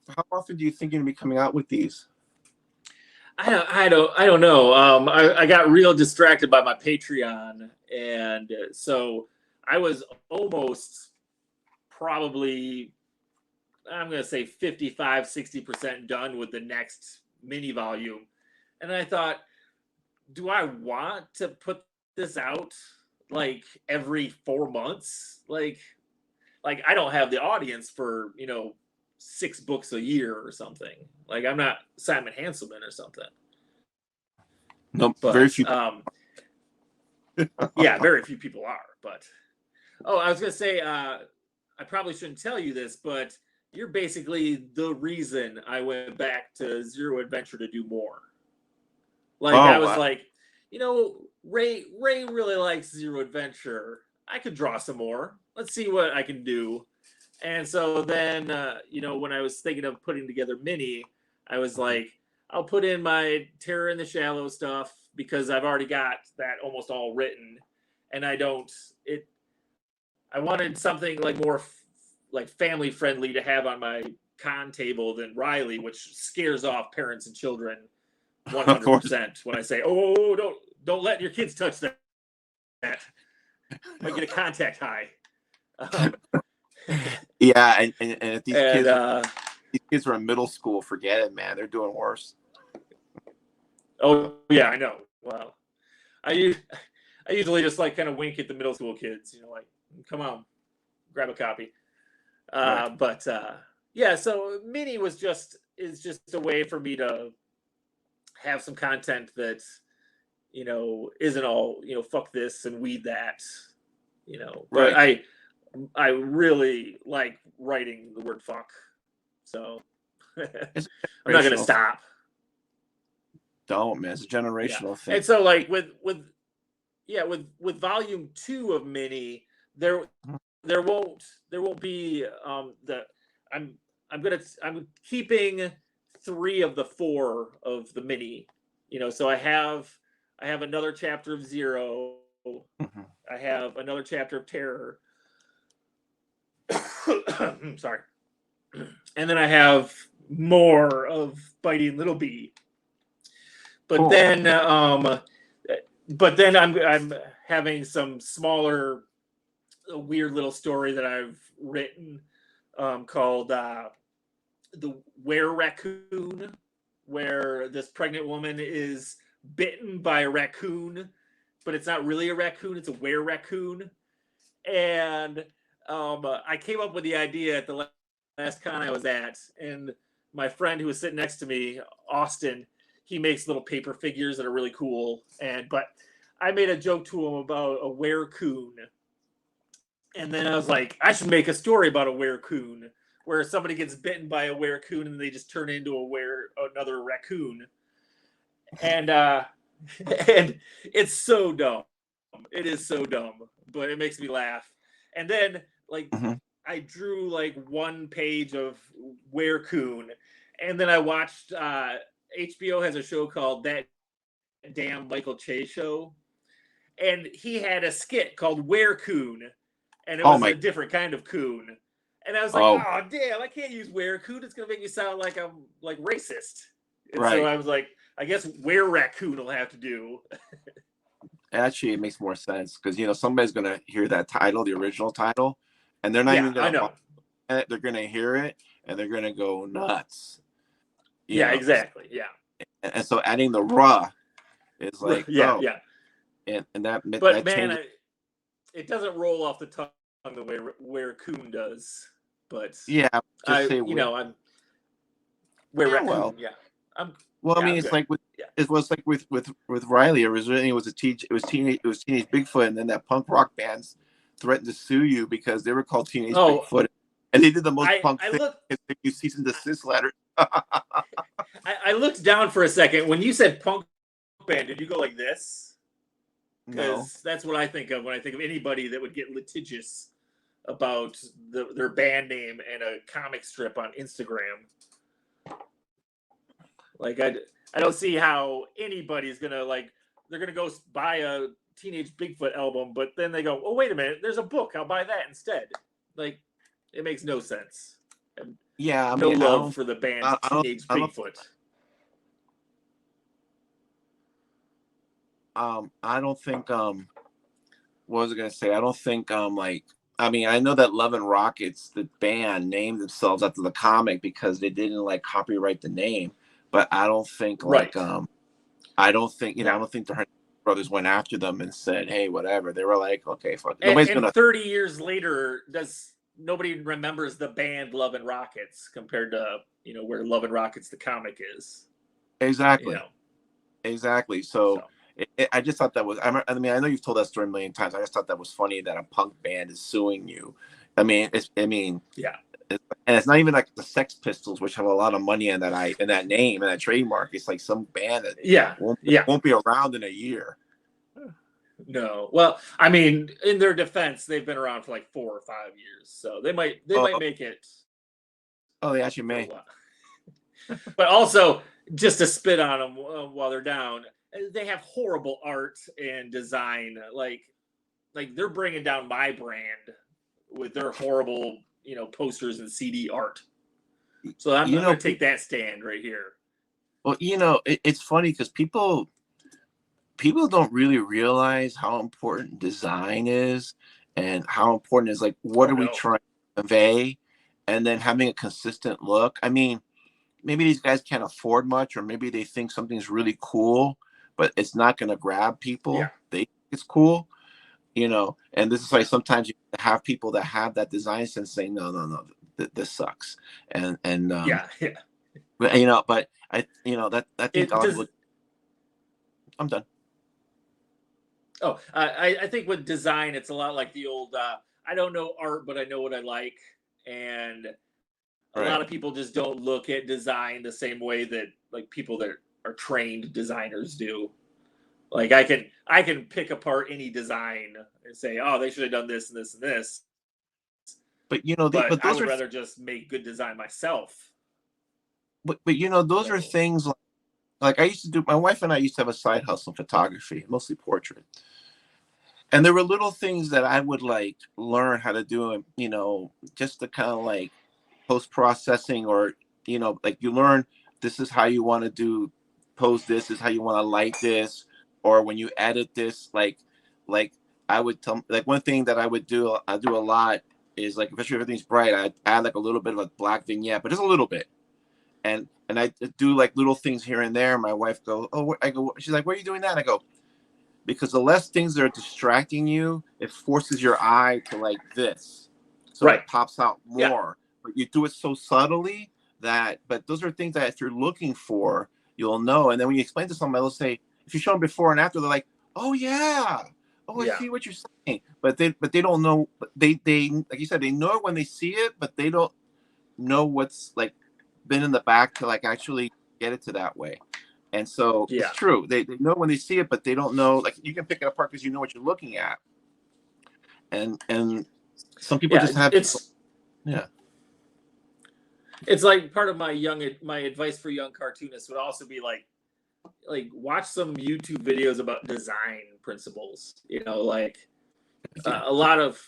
how often do you think you're gonna be coming out with these? I don't know. I got real distracted by my Patreon, and so I was almost probably, I'm gonna say 55-60% done with the next mini volume, and I thought, do I want to put this out like every 4 months? Like I don't have the audience for 6 books a year or something. Like I'm not Simon Hanselman or something. No, but, very few. Yeah, very few people are. But I was gonna say, I probably shouldn't tell you this, but you're basically the reason I went back to Zero Adventure to do more. Like I was like, Ray really likes Zero Adventure. I could draw some more. Let's see what I can do. And so then, when I was thinking of putting together mini, I was like, I'll put in my Terror in the Shallow stuff because I've already got that almost all written, and I wanted something like more like family friendly to have on my con table than Riley, which scares off parents and children 100% when I say, "Oh, don't let your kids touch that. Might get a contact high." Yeah, and if these kids are in middle school, forget it, man. They're doing worse. Oh yeah, I know. Well, I usually just like kind of wink at the middle school kids, like, come on, grab a copy. Right. But yeah, so mini is just a way for me to have some content that isn't all fuck this and weed that, But right. I really like writing the word fuck, so I'm not gonna stop. Don't, man. It's a generational thing. And so like with volume 2 of mini, there won't be I'm keeping 3 of the 4 of the mini, so I have another chapter of Zero. Mm-hmm. I have another chapter of Terror. Sorry. And then I have more of Bitey and Little B. But cool. Then I'm having some smaller weird little story that I've written called The Were Raccoon, where this pregnant woman is bitten by a raccoon, but it's not really a raccoon, it's a were raccoon. And I came up with the idea at the last con I was at, and my friend who was sitting next to me, Austin, he makes little paper figures that are really cool. But I made a joke to him about a were-coon. And then I was like, I should make a story about a were-coon, where somebody gets bitten by a were-coon and they just turn into another raccoon. And and it's so dumb. It is so dumb, but it makes me laugh. And then like I drew like 1 page of were-coon, and then I watched HBO has a show called That Damn Michael Che Show, and he had a skit called Were-coon, and it was a different kind of coon. And I was like, oh damn, I can't use were-coon. It's gonna make me sound like I'm like racist. And so I was like, I guess were-raccoon will have to do. Actually, it makes more sense because somebody's gonna hear that title, the original title, and they're not even gonna. They're gonna hear it and they're gonna go nuts. Yeah, exactly. Yeah. And so adding the "ra" is like yeah. And that. But that man, it doesn't roll off the tongue the way were-coon does. But yeah, just say I'm were-raccoon. Yeah. Well, I mean, it's like it was like with Riley. Originally, it was teenage Bigfoot, and then that punk rock bands threatened to sue you because they were called Teenage Bigfoot, and they did the most punk thing. You cease and desist letter. I looked down for a second when you said punk band. Did you go like this? No. Because that's what I think of when I think of anybody that would get litigious about their band name and a comic strip on Instagram. Like I don't see how anybody's gonna like they're gonna go buy a Teenage Bigfoot album, but then they go, oh wait a minute, there's a book, I'll buy that instead. Like it makes no sense. Yeah, I No mean, love for the band Teenage I don't, Bigfoot. I don't think, what was I gonna say? I don't think, like, I mean, I know that Love and Rockets, the band, named themselves after the comic because they didn't like copyright the name, but I don't think Right. like, I don't think, I No. don't think the Hernandez brothers went after them and said, hey, whatever. They were like, okay, fuck, And, nobody's and gonna. 30 years later, does nobody remembers the band Love and Rockets compared to where Love and Rockets the comic is. Exactly. Exactly. So, So. I just thought that was, I mean, I know you've told that story a million times. I just thought that was funny that a punk band is suing you. I mean, Yeah. And it's not even like the Sex Pistols, which have a lot of money in that name and that trademark. It's like some band that won't be around in a year. No. Well, I mean, in their defense, they've been around for like 4 or 5 years, so they might make it. Oh, they actually may. But also, just to spit on them while they're down, they have horrible art and design. Like they're bringing down my brand with their horrible, posters and CD art. So I'm going to take that stand right here. Well, it's funny because people don't really realize how important design is and how important is like what are we trying to convey, and then having a consistent look. I mean, maybe these guys can't afford much, or maybe they think something's really cool, but it's not going to grab people. Yeah. They think it's cool, and this is why sometimes you have people that have that design sense saying, no, this sucks. And but I, that think I'm done. Oh, I think with design, it's a lot like the old, I don't know art, but I know what I like. And a lot of people just don't look at design the same way that like people that are trained designers do. Like I can pick apart any design and say, oh, they should have done this and this and this. But but I would rather just make good design myself. But those are things like I used to do. My wife and I used to have a side hustle in photography, mostly portrait. And there were little things that I would like learn how to do, just to kind of like post-processing, or like you learn this is how you want to do post, this is how you want to light this, or when you edit this, like I would tell, like one thing that I do a lot is like, especially if everything's bright, I add like a little bit of a black vignette, but just a little bit, and I do like little things here and there. My wife goes, oh, I go, she's like, why are you doing that? I go, because the less things that are distracting you, it forces your eye to like this, so it pops out more. Yeah. But you do it so subtly but those are things that if you're looking for, you'll know. And then when you explain to somebody, they'll say, if you show them before and after, they're like, oh yeah, I see what you're saying. But they don't know. They like you said, they know it when they see it, but they don't know what's like been in the back to like actually get it to that way. And so it's true. They know when they see it, but they don't know. Like you can pick it apart because you know what you're looking at. And some people just have. It's like part of my advice for young cartoonists would also be like watch some YouTube videos about design principles. Like a lot of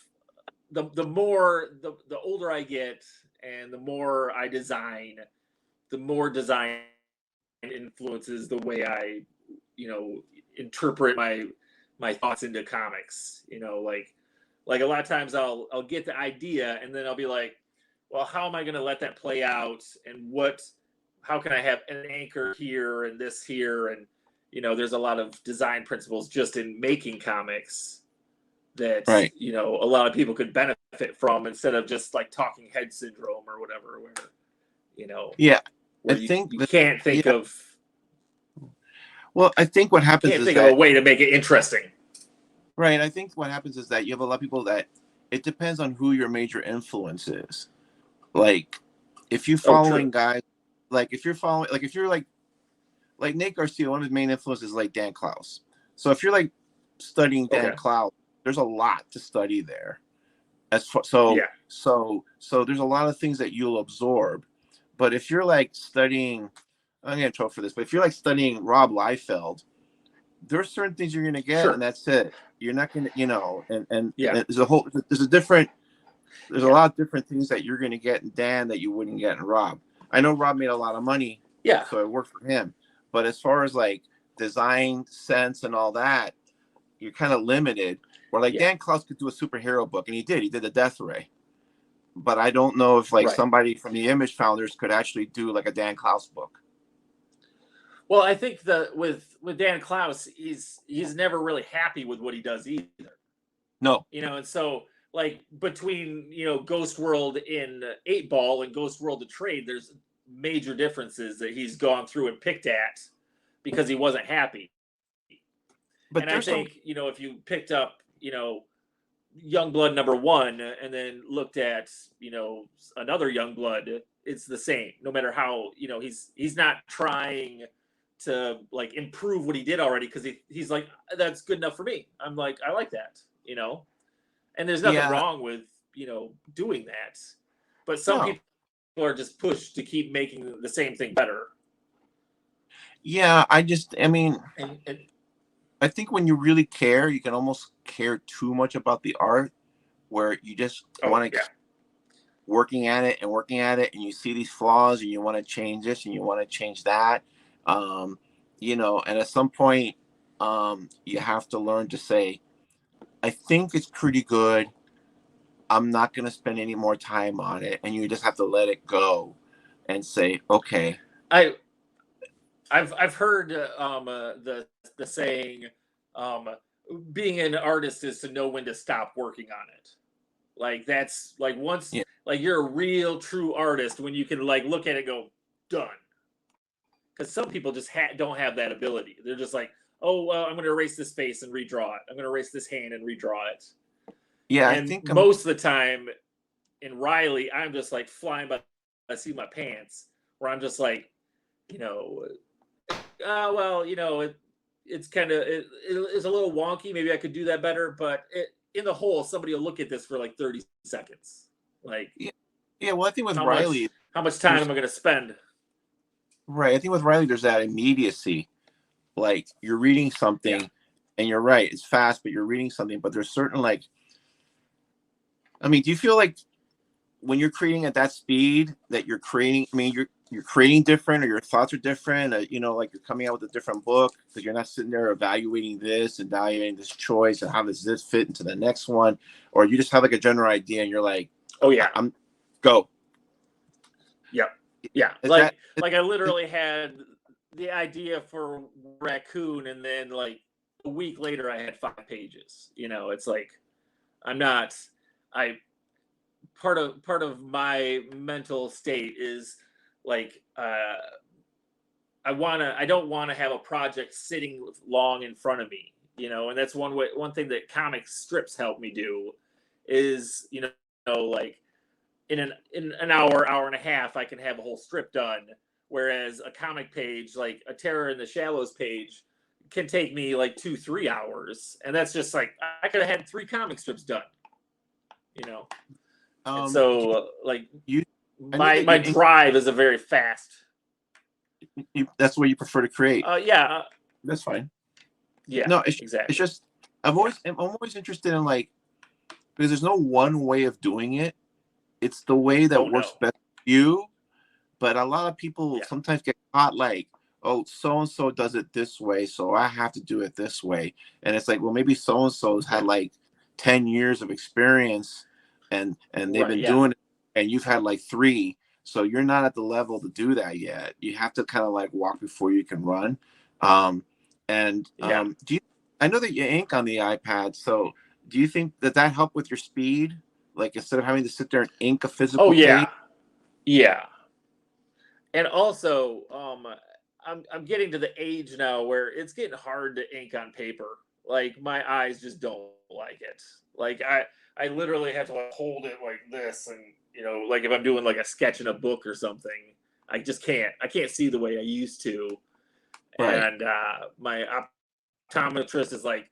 the older I get and the more I design, the more design influences the way I, interpret my thoughts into comics. Like a lot of times I'll get the idea and then I'll be like, well, how am I going to let that play out? And how can I have an anchor here and this here? And, there's a lot of design principles just in making comics that, a lot of people could benefit from instead of just like talking head syndrome or whatever, where, you can't think of. Well, I think what happens is think of a way to make it interesting. Right. I think what happens is that you have a lot of people that it depends on who your major influence is. Like if you're following guys, like if you're following, like Nate Garcia, one of his main influences is like Dan Klaus. So if you're like studying Dan Okay. Cloud, there's a lot to study there. So Yeah. there's a lot of things that you'll absorb. But if you're like studying, I'm gonna trouble for this, but if you're like studying Rob Liefeld, there's certain things you're gonna get, and Sure. that's it. You're not gonna, and Yeah. there's a Yeah. lot of different things that you're gonna get in Dan that you wouldn't get in Rob. I know Rob made a lot of money, Yeah. so it worked for him. But as far as like design sense and all that, you're kind of limited. Where like Yeah. Dan Clouse could do a superhero book, and he did. He did the Death Ray. But I don't know if like Right. somebody from the Image founders could actually do like a Dan Clouse book. Well, I think with Dan Klaus, he's never really happy with what he does either. No. And so like between Ghost World in 8 Ball and Ghost World to Trade, there's major differences that he's gone through and picked at because he wasn't happy. But And I there's some. think if you picked up Youngblood #1 and then looked at another Youngblood, it's the same. No matter how he's not trying to like improve what he did already because he's like, that's good enough for me. I'm like, I like that, and there's nothing Yeah. wrong with doing that, but some No. people are just pushed to keep making the same thing better. Yeah. I mean, And I think when you really care, you can almost care too much about the art, where you just want to yeah, keep working at it and working at it, and you see these flaws, and you want to change this, and you want to change that. Um, and at some point, you have to learn to say, I think it's pretty good. I'm not going to spend any more time on it, and you just have to let it go, and say, okay. I I've heard the saying, um, being an artist is to know when to stop working on it. Like that's like once Yeah, like you're a real true artist when you can like look at it and go done. Because some people just don't have that ability. They're just like, oh well, I'm going to erase this face and redraw it. I'm going to erase this hand and redraw it. yeah. I And think most of the time in Riley, I'm just like flying by the seat of my pants, where I'm just like, you know, well, it's kind of it's a little wonky. Maybe I could do that better, but in the whole, somebody will look at this for like 30 seconds. Like, yeah, yeah. Well, I think with how Riley, much time there's am I going to spend? right. I think with Riley, there's that immediacy. Like you're reading Yeah. something, and you're right. It's fast, but you're reading something. But there's certain like, I mean, do you feel like when you're creating at that speed that you're creating? I mean, you're creating different, or your thoughts are different. Like you're coming out with a different book because you're not sitting there evaluating this choice and how does this fit into the next one, or you just have like a general idea and you're like, Oh yeah. I'm go. Yep. Yeah. Is Like that like I literally had the idea for Raccoon, and then like a week later, I had 5 pages. It's like I'm not. I part of my mental state is like I don't want to have a project sitting long in front of me, and that's one thing that comic strips help me do is like in an hour and a half I can have a whole strip done, whereas a comic page like a Terror in the Shallows page can take me like 2-3 hours, and that's just like I could have had 3 comic strips done, and do so like you? I know my that my drive is a very fast. that's where you prefer to create. Yeah. That's fine. Yeah, No, it's exactly. just I'm always interested in like because there's no one way of doing it. It's the way that Oh works no. best for you. But a lot of people Yeah. sometimes get caught like, oh, so and so does it this way, so I have to do it this way. And it's like, well, maybe so and so's had Yeah. like 10 years of experience and they've Right. been Yeah. doing it, and you've had like 3. So you're not at the level to do that yet. You have to kind of like walk before you can run. And Yeah. do you? I know that you ink on the iPad, so do you think that helped with your speed? Like instead of having to sit there and ink a Oh physical page? yeah. Yeah. And also, I'm getting to the age now where it's getting hard to ink on paper. Like my eyes just don't like it. Like I literally have to like hold it like this, and like if I'm doing like a sketch in a book or something, I just can't. I can't see the way I used to. Right. And my optometrist is like,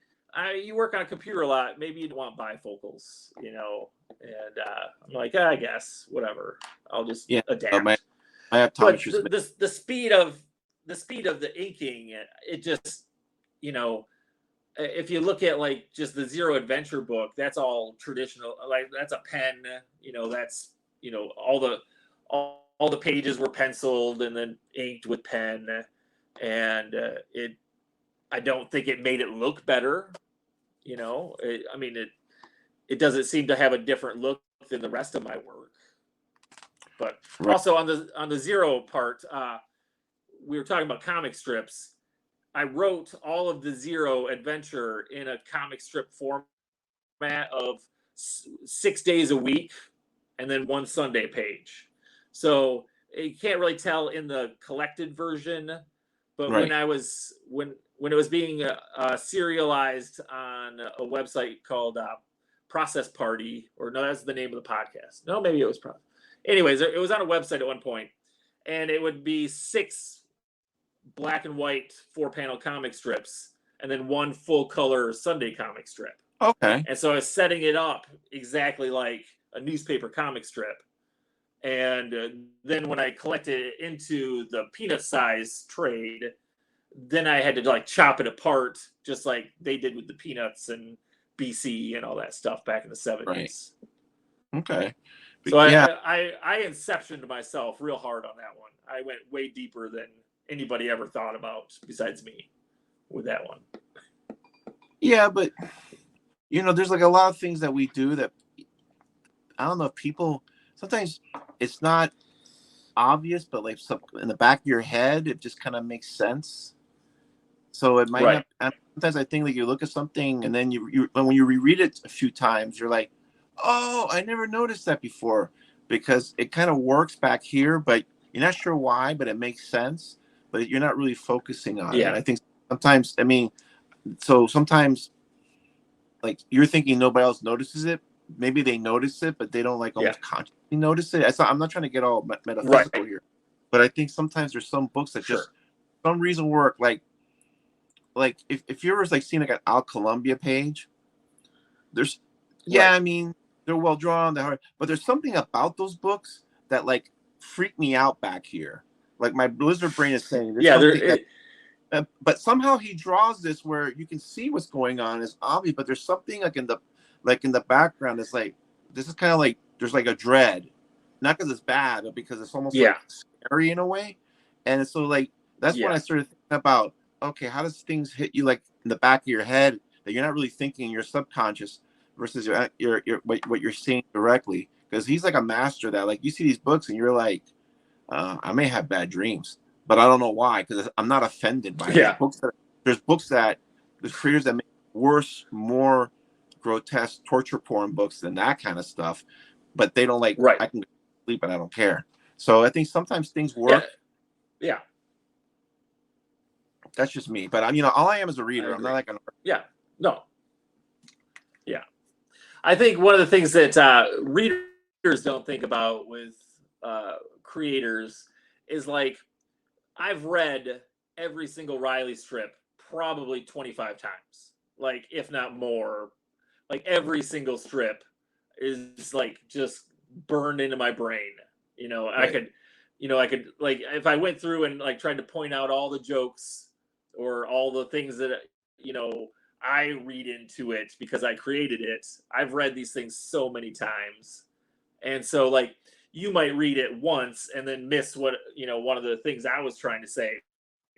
you work on a computer a lot. Maybe you'd want bifocals, you know. And I'm like, I guess whatever. I'll just Yeah. My adapt. But optometrist. the speed of the inking, it just, you know, if you look at like just the Zero Adventure book, that's all traditional. Like that's a pen, you know. That's, you know, all the pages were penciled and then inked with pen, and it. I don't think it made it look better. You know, I mean, it doesn't seem to have a different look than the rest of my work. But Right. also on the Zero part, we were talking about comic strips. I wrote all of the Zero Adventure in a comic strip format of 6 days a week, and then one Sunday page. So you can't really tell in the collected version, but Right. when it was being serialized on a website called Process Party, or no, that's the name of the podcast. No, maybe it was Anyways, it was on a website at one point, and it would be 6 black and white 4-panel comic strips, and then one full color Sunday comic strip. Okay. And so I was setting it up exactly like a newspaper comic strip. And then when I collected it into the peanut size trade, then I had to like chop it apart, just like they did with the Peanuts and BC and all that stuff back in the 70s. Right. Okay. So Yeah. I inceptioned myself real hard on that one. I went way deeper than anybody ever thought about besides me with that one. Yeah, but you know, there's like a lot of things that we do that I don't know if people sometimes it's not obvious, but like in the back of your head, it just kind of makes sense. So it might Right. not. Sometimes I think that you look at something and then when you reread it a few times, you're like, oh, I never noticed that before, because it kind of works back here, but you're not sure why, but it makes sense, but you're not really focusing on it. Yeah. I think sometimes, I mean, so sometimes like you're thinking nobody else notices it. Maybe they notice it, but they don't like Yeah. almost consciously notice it. I'm not trying to get all metaphysical Right. here, but I think sometimes there's some books that Sure. just for some reason work. Like if you're like seeing like an Al Columbia page, there's Right. I mean they're well drawn, they're hard, but there's something about those books that like freak me out back here. Like my lizard brain is saying there's Yeah. something that but somehow he draws this where you can see what's going on. It's obvious, but there's something like in the background. It's like this is kind of like there's like a dread, not because it's bad, but because it's almost like scary in a way. And so like that's when I started thinking about okay, how does things hit you like in the back of your head that you're not really thinking in your subconscious versus your what you're seeing directly. Because he's like a master of that. Like you see these books and you're like, I may have bad dreams but I don't know why because I'm not offended by it. Yeah. There's books that there's creators that make worse, more grotesque torture porn books than that kind of stuff, but they don't like. Right. I can sleep and I don't care. So I think sometimes things work. Yeah. That's just me. But I'm all I am is a reader. I'm not like an. Yeah. No. Yeah. I think one of the things that readers don't think about with creators is like I've read every single Riley strip probably 25 times, like if not more. Like every single strip is like just burned into my brain. Right. I could like if I went through and like tried to point out all the jokes or all the things that I read into it because I created it. I've read these things so many times, and so like you might read it once and then miss what one of the things I was trying to say,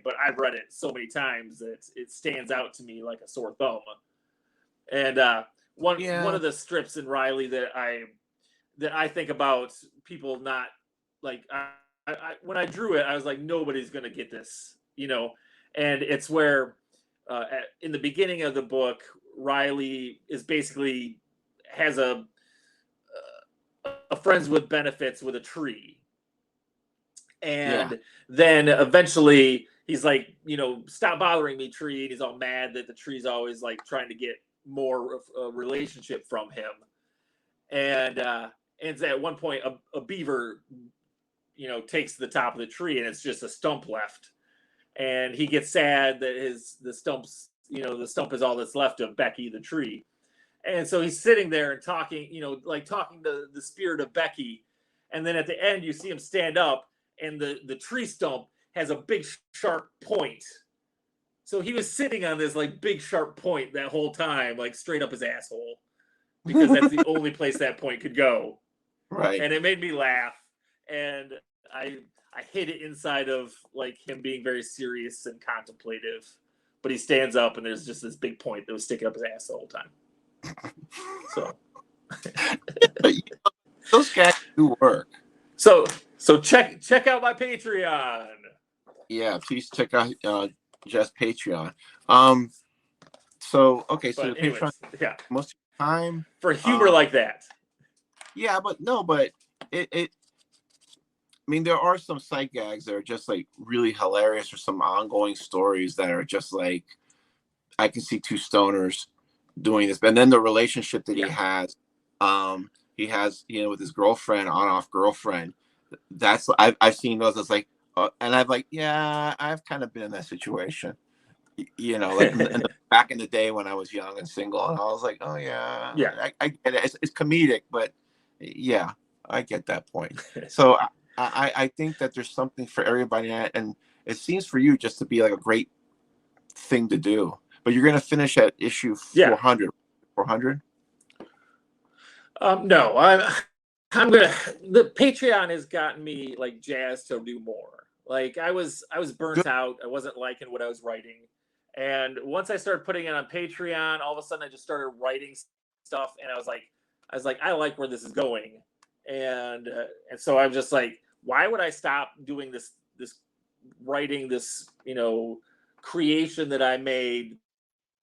but I've read it so many times that it stands out to me like a sore thumb. And one of the strips in Riley that I think about people not like when I drew it, I was like nobody's gonna get this, and it's where in the beginning of the book, Riley is basically has a friends with benefits with a tree. And then eventually he's like, stop bothering me, tree. And he's all mad that the tree's always like trying to get more of a relationship from him. And at one point, a beaver, takes the top of the tree and it's just a stump left. And he gets sad that the stump's, the stump is all that's left of Becky the tree. And so he's sitting there and talking, talking to the spirit of Becky. And then at the end, you see him stand up, and the tree stump has a big sharp point. So he was sitting on this like big sharp point that whole time, like straight up his asshole, because that's the only place that point could go. Right. And it made me laugh, and I hid it inside of like him being very serious and contemplative. But he stands up, and there's just this big point that was sticking up his ass the whole time. So those guys do work. So check out my Patreon. Yeah, please check out Jeff's Patreon. So okay, so But the anyways, Patreon yeah, most of the time for humor like that. Yeah, but it. I mean, there are some sight gags that are just like really hilarious, or some ongoing stories that are just like, I can see two stoners doing this, and then the relationship that he has with his girlfriend, on-off girlfriend. That's I've seen those. It's like, and I've like, yeah, I've kind of been in that situation. Like back in the day when I was young and single, and I was like, oh yeah, I get it. It's comedic, but yeah, I get that point. So I think that there's something for everybody, and it seems for you just to be like a great thing to do. But you're gonna finish at issue 400. 400? No, I'm gonna. The Patreon has gotten me like jazzed to do more. Like I was burnt out. I wasn't liking what I was writing, and once I started putting it on Patreon, all of a sudden I just started writing stuff, and I was like, I like where this is going, and so I'm just like, why would I stop doing this writing this creation that I made?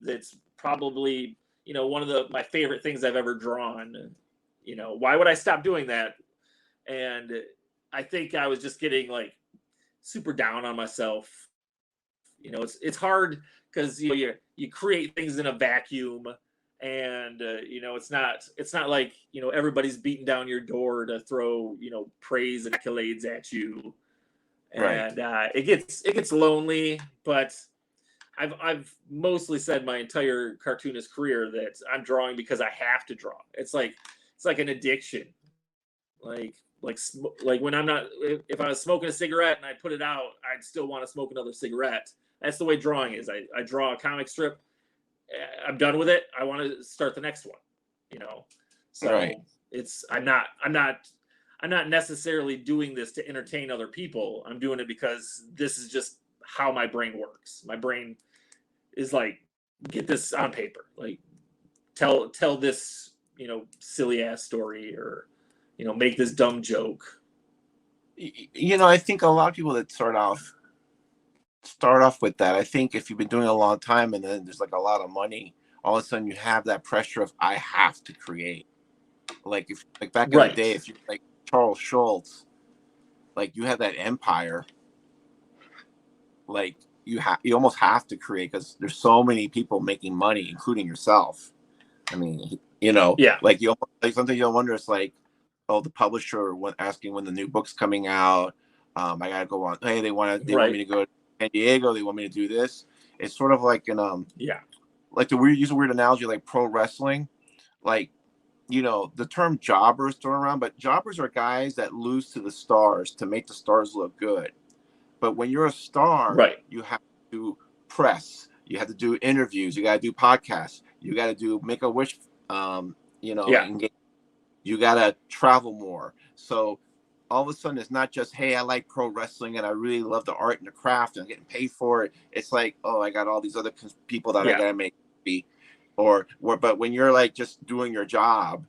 That's probably one of my favorite things I've ever drawn. Why would I stop doing that? And I think I was just getting like super down on myself. It's hard because you create things in a vacuum, and it's not like everybody's beating down your door to throw praise and accolades at you, and it gets lonely. But I've mostly said my entire cartoonist career that I'm drawing because I have to draw. It's like an addiction. Like when I'm not, if I was smoking a cigarette and I put it out, I'd still want to smoke another cigarette. That's the way drawing is. I draw a comic strip. I'm done with it. I want to start the next one. So I'm not necessarily doing this to entertain other people. I'm doing it because this is just how my brain works. My brain is like, get this on paper. Like tell this, silly ass story, or make this dumb joke. I think a lot of people that start off with that, I think if you've been doing it a long time and then there's like a lot of money, all of a sudden you have that pressure of, I have to create. Like back in the day, if you're like Charles Schultz, like you have that empire, like you almost have to create because there's so many people making money, including yourself. I mean, like sometimes you'll wonder, it's like, oh, the publisher asking when the new book's coming out. I gotta go on. Hey, they want me to go to San Diego. They want me to do this. It's sort of like like use a weird analogy, like pro wrestling. Like, the term jobbers thrown around, but jobbers are guys that lose to the stars to make the stars look good. But when you're a star, you have to press. You have to do interviews. You got to do podcasts. You got to do Make-A-Wish. Engage. You got to travel more. So all of a sudden, it's not just, hey, I like pro wrestling and I really love the art and the craft and I'm getting paid for it. It's like, oh, I got all these other people that I got to make happy. But when you're like just doing your job,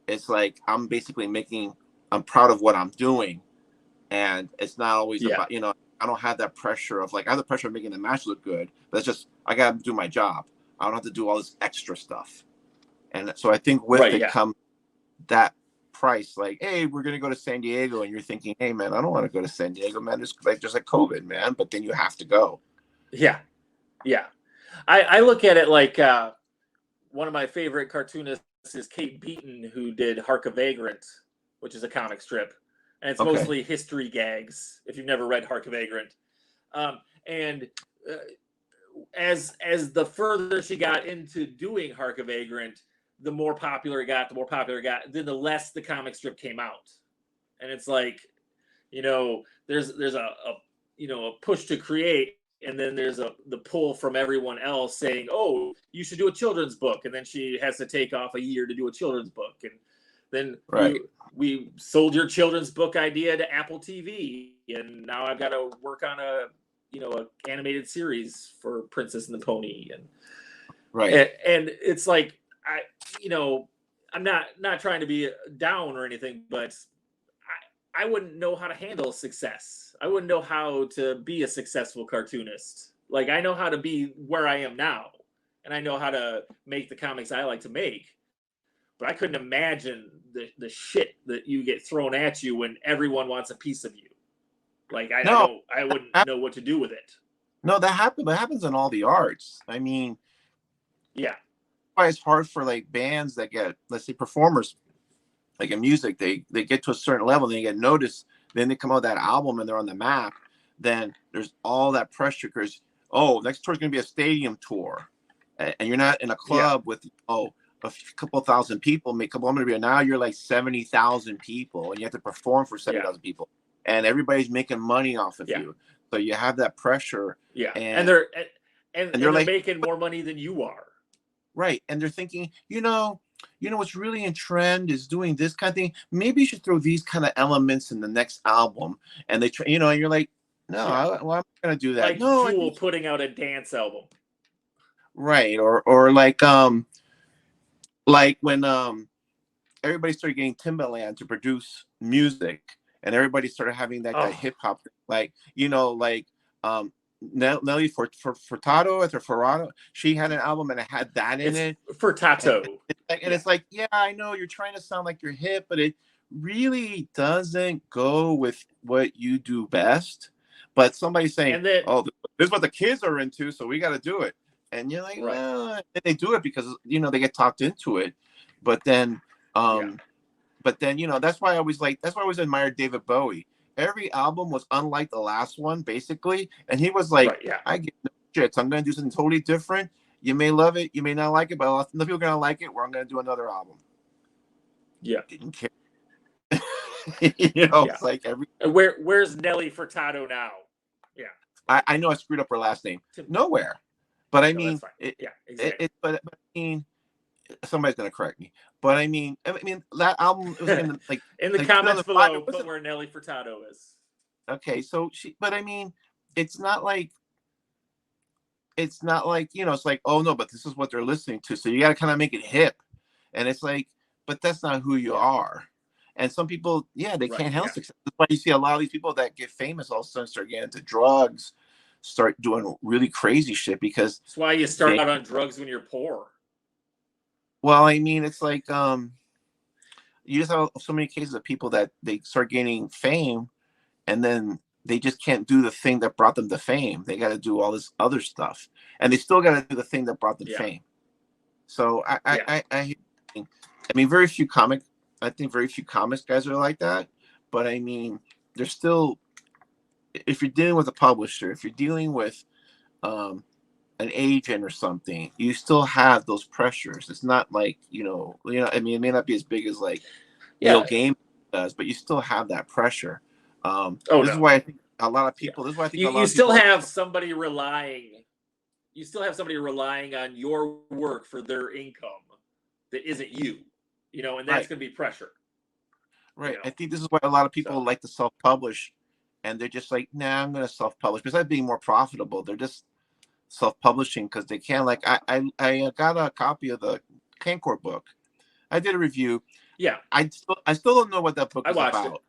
it's like I'm proud of what I'm doing, and it's not always about I don't have that pressure of like, I have the pressure of making the match look good, but it's just I gotta do my job. I don't have to do all this extra stuff. And so I think with it comes that price, like, hey, we're gonna go to San Diego, and you're thinking, hey man, I don't want to go to San Diego, man. It's like just like COVID, man. But then you have to go. Yeah. I look at it like one of my favorite cartoonists is Kate Beaton, who did Hark a Vagrant, which is a comic strip. And it's mostly history gags, if you've never read Hark a Vagrant. as the further she got into doing Hark a Vagrant, the more popular it got, then the less the comic strip came out. And it's like, there's a push to create, and then there's the pull from everyone else saying, oh, you should do a children's book, and then she has to take off a year to do a children's book, and then Right. we sold your children's book idea to Apple TV, and now I've got to work on a animated series for Princess and the Pony, and Right. and it's like, I'm not trying to be down or anything, but I wouldn't know how to handle success. I wouldn't know how to be a successful cartoonist. Like, I know how to be where I am now, and I know how to make the comics I like to make. But I couldn't imagine the shit that you get thrown at you when everyone wants a piece of you. Like, I wouldn't know what to do with it. No, that happens in all the arts. I mean, yeah, why it's hard for like bands that get, let's say, performers, like in music, they get to a certain level, they get noticed, then they come out with that album and they're on the map. Then there's all that pressure because, next tour is going to be a stadium tour, and you're not in a club with a couple thousand people. Now you're like 70,000 people, and you have to perform for 70,000 people, and everybody's making money off of you. So you have that pressure. Yeah, and they're like, making more money than you are. Right, and they're thinking, what's really in trend is doing this kind of thing. Maybe you should throw these kind of elements in the next album. And they try, and you're like, no, I'm not going to do that. Like Jewel putting out a dance album. Right, or like when everybody started getting Timbaland to produce music, and everybody started having that hip hop, Nelly Furtado, she had an album and it had that in it. Furtado. And it's like, yeah, I know you're trying to sound like you're hip, but it really doesn't go with what you do best. But somebody's saying, this is what the kids are into, so we got to do it. And you're like, well, and they do it because, they get talked into it. But then, that's why I always admired David Bowie. Every album was unlike the last one, basically. And he was like, I give no shit. So I'm going to do something totally different. You may love it. You may not like it, but enough people are going to like it, where I'm going to do another album. Yeah. Didn't care. It's like Where's Nelly Furtado now? Yeah. I know I screwed up her last name. Nowhere. But I mean, exactly. but I mean, somebody's going to correct me. But I mean, that album was in the comments below. Put where Nelly Furtado is. Okay, so but I mean, it's not like it's like, oh no, but this is what they're listening to, so you got to kind of make it hip, and it's like, but that's not who you are. And some people, they can't handle success. That's why you see a lot of these people that get famous all of a sudden start getting into drugs, start doing really crazy shit, because that's why you start out on drugs when you're poor. Well, I mean, it's like you just have so many cases of people that they start gaining fame, and then they just can't do the thing that brought them to fame. They got to do all this other stuff, and they still got to do the thing that brought them fame. So I mean, very few comics guys are like that. But I mean, there's still, if you're dealing with a publisher, if you're dealing with an agent or something, you still have those pressures. It's not like, I mean, it may not be as big as like Neil Gaiman does, but you still have that pressure. This is why I think a lot of people, this is why I think you still have somebody relying on your work for their income that isn't you, and that's going to be pressure. Right. I think this is why a lot of people like to self-publish, and they're just like, nah, I'm going to self-publish besides being more profitable. They're just self-publishing because they can. Like I got a copy of the Cancor book. I did a review. Yeah. I still don't know what that book is about.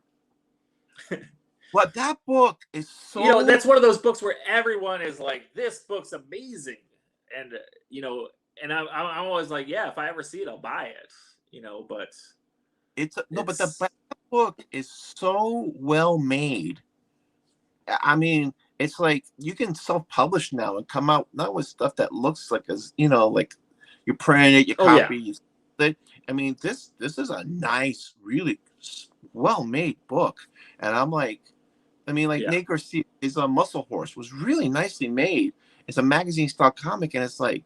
But that book is so. That's one of those books where everyone is like, "This book's amazing," and and I'm always like, "Yeah, if I ever see it, I'll buy it." But but the book is so well made. I mean, it's like you can self-publish now and come out not with stuff that looks like like you print it, you copy it. I mean, this is a nice, really well-made book, and I'm like, Nate Garcia, his Muscle Horse was really nicely made, it's a magazine style comic, and it's like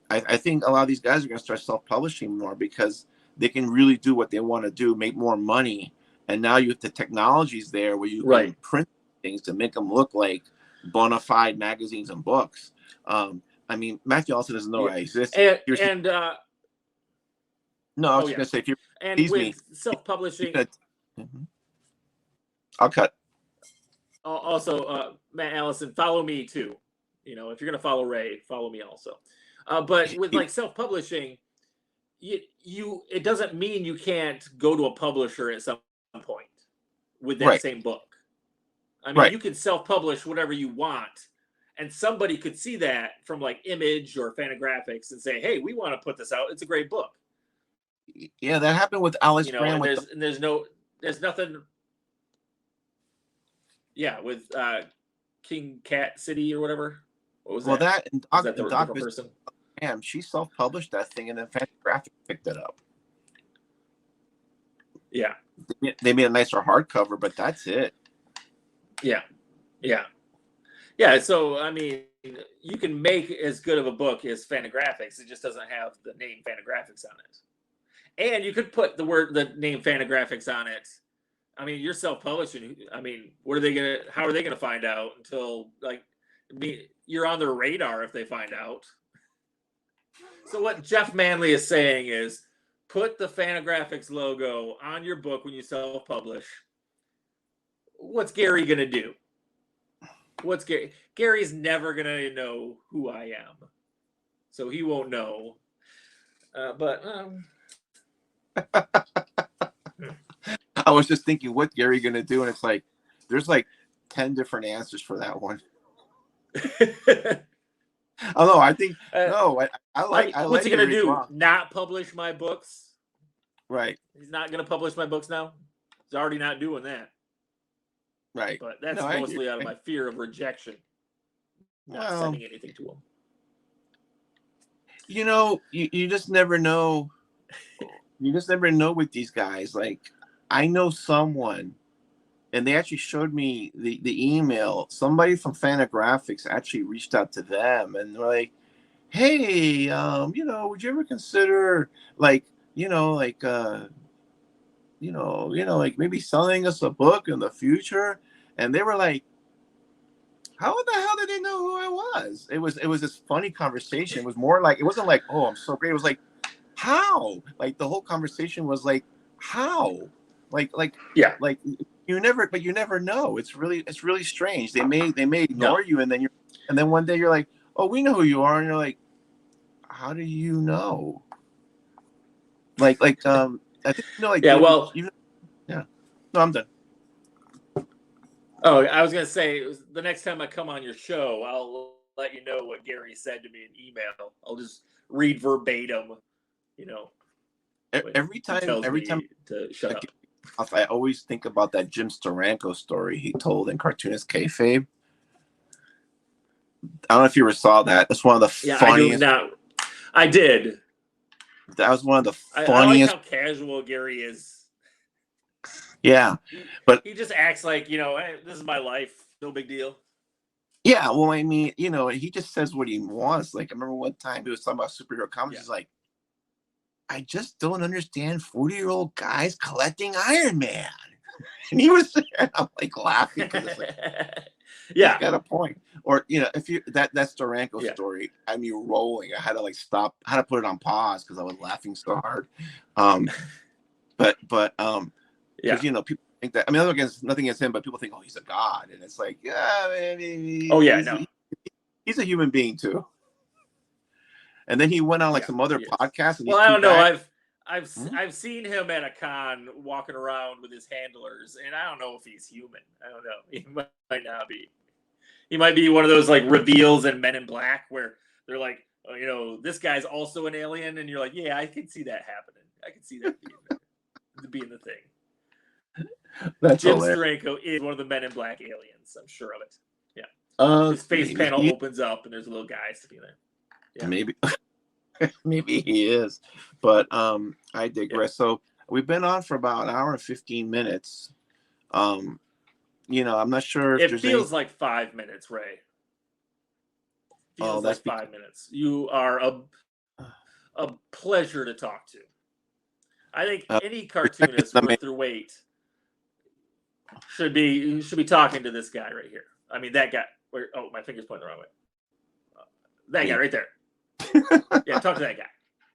I think a lot of these guys are going to start self-publishing more because they can really do what they want to do, make more money, and now you have the technologies there where you Right. can print things to make them look like bona fide magazines and books. I mean, Matthew also doesn't know Yeah. I exist. And No, I was oh just yeah, gonna say if you and tease me, with self-publishing, Mhm. I'll cut. also Matt Allison, follow me too. You know, if you're gonna follow Ray, follow me also. But with like self-publishing, you it doesn't mean you can't go to a publisher at some point with that Right, same book. I mean, right. you can self-publish whatever you want, and somebody could see that from like Image or Fantagraphics and say, "Hey, we want to put this out. It's a great book." Yeah, that happened with Alex You know, Brand and with there's nothing. Yeah, with King Cat City or whatever. What was well that? that Was that the Doc different person? Graham, she self-published that thing, and then Fantagraphics picked it up. Yeah, They made a nicer hardcover, but that's it. yeah, yeah, yeah. So I mean, you can make as good of a book as Fantagraphics. It just doesn't have the name Fantagraphics on it. And you could put the name Fantagraphics on it. I mean, you're self-publishing. I mean, what are they gonna? How are they gonna find out until like you're on their radar if they find out? So what Jeff Manley is saying is, put the Fantagraphics logo on your book when you self-publish. What's Gary gonna do? What's Gary? Gary's never gonna know who I am, so he won't know. But I was just thinking, what Gary gonna do, and it's like there's like 10 different answers for that one. Oh no, I think no, I like what's he gonna Gary do? Gronk. Not publish my books? Right, He's not gonna publish my books now. He's already not doing that. right. But that's No, I agree. mostly out of my fear of rejection. Not Well, sending anything to him. you know, you just never know. You just never know with these guys. Like, I know someone, and they actually showed me the email. Somebody from Fantagraphics actually reached out to them, and they're like, "Hey, would you ever consider like, like maybe selling us a book in the future?" And they were like, how the hell did they know who I was? It was this funny conversation. It was more like, it wasn't like, oh, I'm so great. It was like, how? Like the whole conversation was like, how? Like Yeah. like you never know. It's really strange. They may ignore you, and then one day you're like, oh, we know who you are, and you're like, how do you know? I think Yeah, well, yeah. No, I'm done. oh, I was gonna say the next time I come on your show, I'll let you know what Gary said to me in email. I'll just read verbatim, you know. Every time to shut up. I always think about that Jim Steranko story he told in Cartoonist Kayfabe. I don't know if you ever saw that. That's one of the funniest. I did. That was one of the funniest. I like how casual Gary is. Yeah, but he just acts like, hey, this is my life. No big deal. Yeah, well, I mean, he just says what he wants. Like, I remember one time he was talking about superhero comics. He's like, I just don't understand 40-year-old guys collecting Iron Man. And he was there, I'm like laughing because it's like, yeah, he's got a point. Or if you that Steranko story, I mean, rolling. I had to stop. I had to put it on pause because I was laughing so hard. Because people think that. I mean, nothing against him, but people think, oh, he's a god, and it's like, yeah, man, he's a human being too. And then he went on some other podcasts. Well, I don't know. I've seen him at a con walking around with his handlers, and I don't know if he's human. I don't know. He might not be. He might be one of those reveals in Men in Black where they're like, oh, this guy's also an alien, and you're like, yeah, I can see that happening. I can see that being the thing. That's Jim Steranko is one of the Men in Black aliens. I'm sure of it. Yeah. His face panel opens up, and there's a little guy sitting there. Yeah. Maybe. Maybe he is, but I digress. So we've been on for about an hour and 15 minutes. I'm not sure if it feels like 5 minutes, Ray. Oh, Feels that's like because 5 minutes. You are a pleasure to talk to. I think uh, any respecting cartoonist the man. worth their weight should be talking to this guy right here. I mean, that guy. Oh, my finger's pointing the wrong way. That guy Me. right there. Yeah, talk to that guy.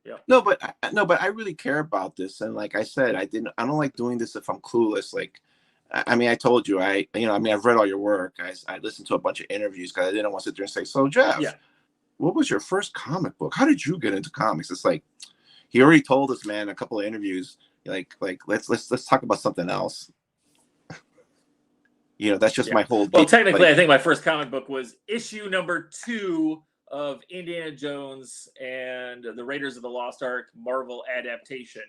Yeah. No, but I really care about this, and like I said, I don't like doing this if I'm clueless. Like, I mean, I told you, I mean, I've read all your work. I listened to a bunch of interviews because I didn't want to sit there and say, so Yeah. Jeff, what was your first comic book? How did you get into comics? It's like he already told us, man, a couple of interviews. Like let's talk about something else. That's just Yeah. my whole Well, deal. technically, Like, I think my first comic book was issue number 2 of Indiana Jones and the Raiders of the Lost Ark Marvel adaptation.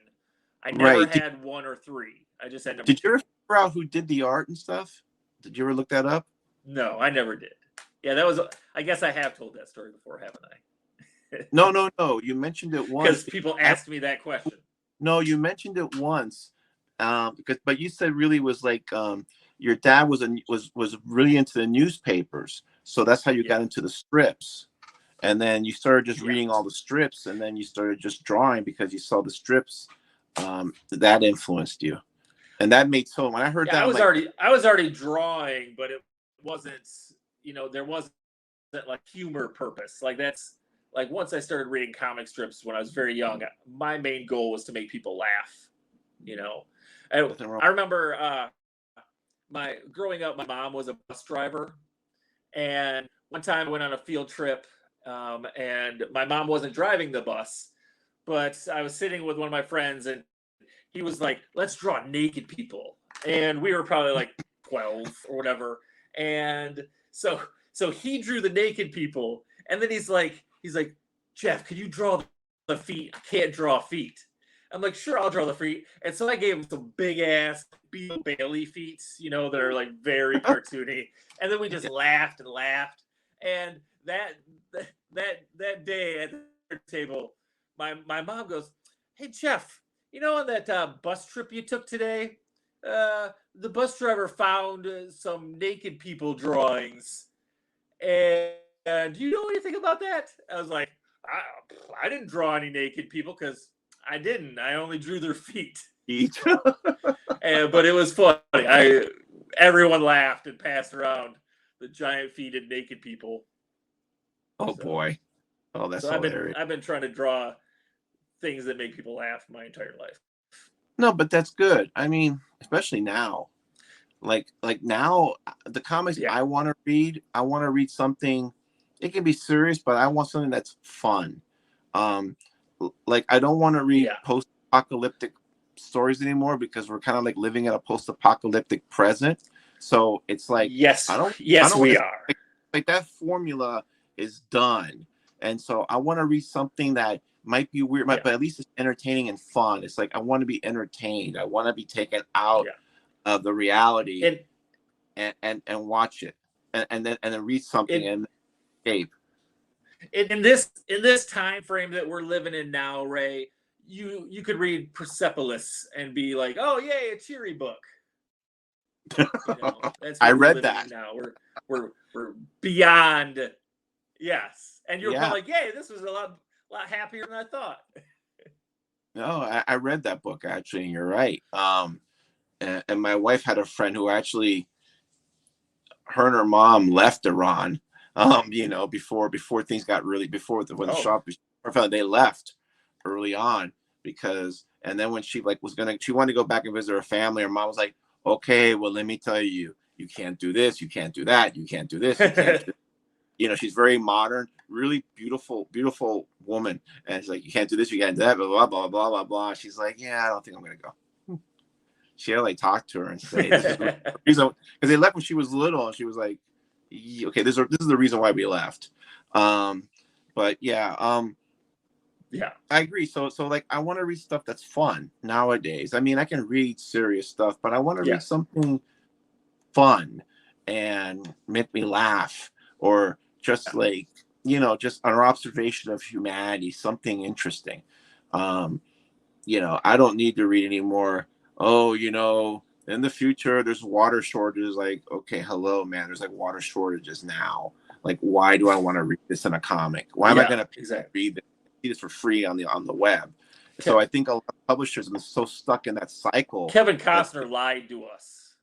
I never right? had 1 or 3. I just had number Did you 2. ever figure out who did the art and stuff? Did you ever look that up? No, I never did. Yeah, that was. I guess I have told that story before, haven't I? No, no, no. You mentioned it Because once. people asked me that question. No, you mentioned it once, but you said really was like your dad was really into the newspapers, so that's how you Yeah. got into the strips, and then you started just Yeah. reading all the strips, and then you started just drawing because you saw the strips. That influenced you, and that made so. When I heard Yeah, that, I I'm was like, already drawing, but it wasn't. There wasn't like humor purpose. Like that's like once I started reading comic strips when I was very young, my main goal was to make people laugh. You know, I, nothing wrong. I remember my growing up, my mom was a bus driver, and one time I went on a field trip, and my mom wasn't driving the bus, but I was sitting with one of my friends, and he was like, "Let's draw naked people," and we were probably like 12 or whatever, and so he drew the naked people, and then he's like, "Jeff, can you draw the feet? I can't draw feet." I'm like, "Sure, I'll draw the feet." And so I gave him some big ass Beetle Bailey feet, that are like very cartoony, and then we just laughed and laughed, and that day at the table, my mom goes, "Hey Jeff, on that bus trip you took today, the bus driver found some naked people drawings. And do you know anything about that?" I was like, I didn't draw any naked people because I didn't. I only drew their feet. But it was funny. Everyone laughed and passed around the giant feeted naked people. Oh So, boy, oh that's so I've been hilarious. I've been trying to draw things that make people laugh my entire life. No, but that's good. I mean, especially now. Like now, the comics Yeah. I want to read something. It can be serious, but I want something that's fun. Um, like I don't want to read Yeah. post-apocalyptic stories anymore because we're kind of like living in a post-apocalyptic present. So it's like Yes. I Yes, don't want we to are. like that formula is done, and so I want to read something that might be weird, Yeah. but at least it's entertaining and fun. It's like I want to be entertained. I want to be taken out Yeah. of the reality And and watch it and then read something in and escape. in this time frame that we're living in now, Ray, you could read Persepolis and be like, "Oh, yay, a cheery book." That's I what we're read living in that. now. We're beyond. Yes, and you're Yeah. probably like, "Yay, this was a lot happier than I thought." No, I read that book actually, and you're right. And my wife had a friend who actually her and her mom left Iran. Before things got really before the when the Oh, shop they left early on because and then when she like she wanted to go back and visit her family, her mom was like, okay, well let me tell you, you can't do this, you can't do that, you can't do this, you can't do this. She's very modern, really beautiful, beautiful woman. And she's like, you can't do this, you can't do that, blah, blah, blah, blah, blah, blah. She's like, yeah, I don't think I'm going to go. She had to like talk to her and say, this is the reason, because they left when she was little. And she was like, okay, this is the reason why we left. But yeah, yeah, I agree. So like, I want to read stuff that's fun nowadays. I mean, I can read serious stuff, but I want to read yes, something fun and make me laugh or just like just an observation of humanity, something interesting. um I don't need to read anymore. Oh, in the future there's water shortages. Like, okay, hello man, there's like water shortages now. Like, why do I want to read this in a comic? Why am I going to exactly. read this? See this for free on the web? So I think a lot of publishers have been so stuck in that cycle. Kevin Costner lied to us.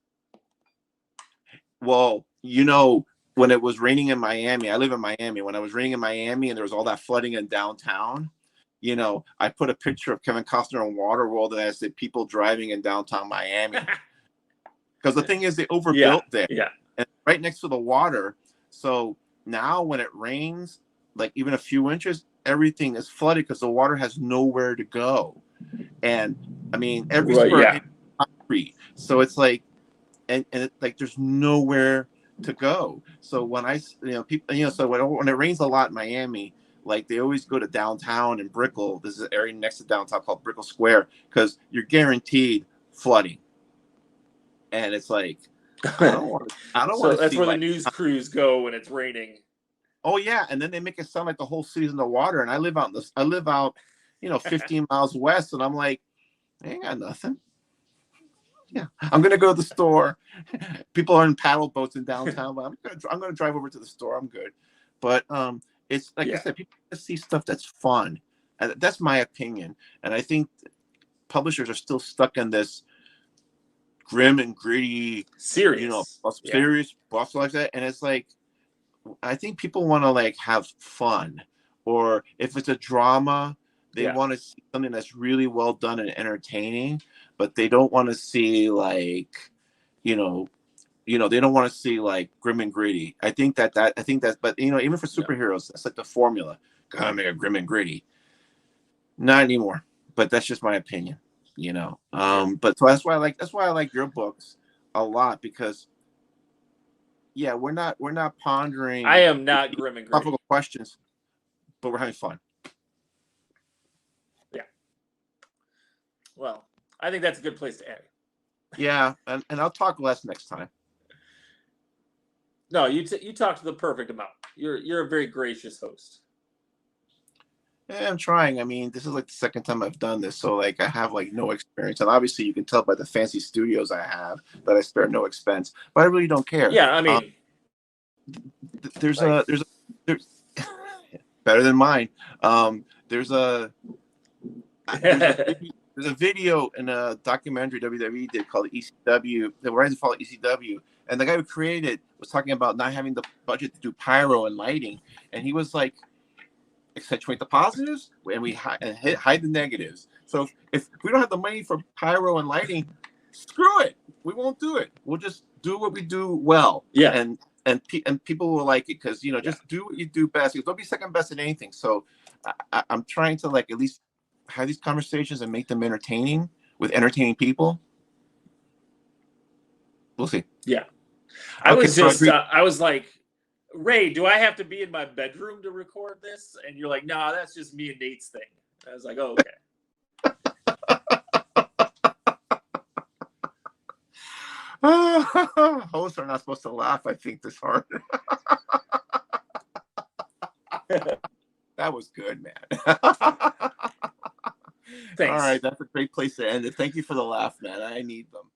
Well, when it was raining in Miami, I live in Miami. When it was raining in Miami and there was all that flooding in downtown, I put a picture of Kevin Costner on Waterworld and I said people driving in downtown Miami. Because the thing is, they overbuilt there. Yeah. And right next to the water. So now when it rains, like even a few inches, everything is flooded because the water has nowhere to go. And I mean, every square inch is concrete. So it's like, and like there's nowhere to go. So when people, so when it rains a lot in Miami, like they always go to downtown in Brickell. This is an area next to downtown called Brickell Square because you're guaranteed flooding. And it's like, I don't want to. So that's where the news crews go when it's raining. Oh yeah, and then they make it sound like the whole city's in the water. And I live out, 15 miles west, and I'm like, I ain't got nothing. Yeah, I'm gonna go to the store. People are in paddle boats in downtown, but I'm gonna drive over to the store. I'm good. But it's like I said, people see stuff that's fun, and that's my opinion. And I think publishers are still stuck in this grim and gritty, serious boss like that. And it's like, I think people want to like have fun, or if it's a drama, they want to see something that's really well done and entertaining, but they don't want to see like, they don't want to see like grim and gritty. I think that's, but even for superheroes, that's like the formula. Gotta make a grim and gritty. Not anymore, but that's just my opinion, but so that's why I like your books a lot, because we're not pondering. I am not grim and gritty. Questions, but we're having fun. Yeah. Well, I think that's a good place to end. Yeah, and I'll talk less next time. No, you talk to the perfect amount. You're a very gracious host. Yeah, I'm trying. I mean, this is like the second time I've done this, so like I have like no experience, and obviously you can tell by the fancy studios I have that I spare no expense. But I really don't care. Yeah, I mean, there's better than mine. There's a video in a documentary WWE did called ECW, the Rise and Fall of ECW, and the guy who created it was talking about not having the budget to do pyro and lighting, and he was like, accentuate the positives and we hide the negatives. So if we don't have the money for pyro and lighting, screw it. We won't do it. We'll just do what we do well. Yeah. And people will like it because just do what you do best. Don't be second best in anything. So I'm trying to like at least have these conversations and make them entertaining with entertaining people. We'll see. Yeah. I was like, Ray, do I have to be in my bedroom to record this? And you're like, nah, that's just me and Nate's thing. I was like, oh, okay. Hosts are not supposed to laugh, I think, this hard. That was good, man. Thanks. All right, that's a great place to end it. Thank you for the laugh, man. I need them.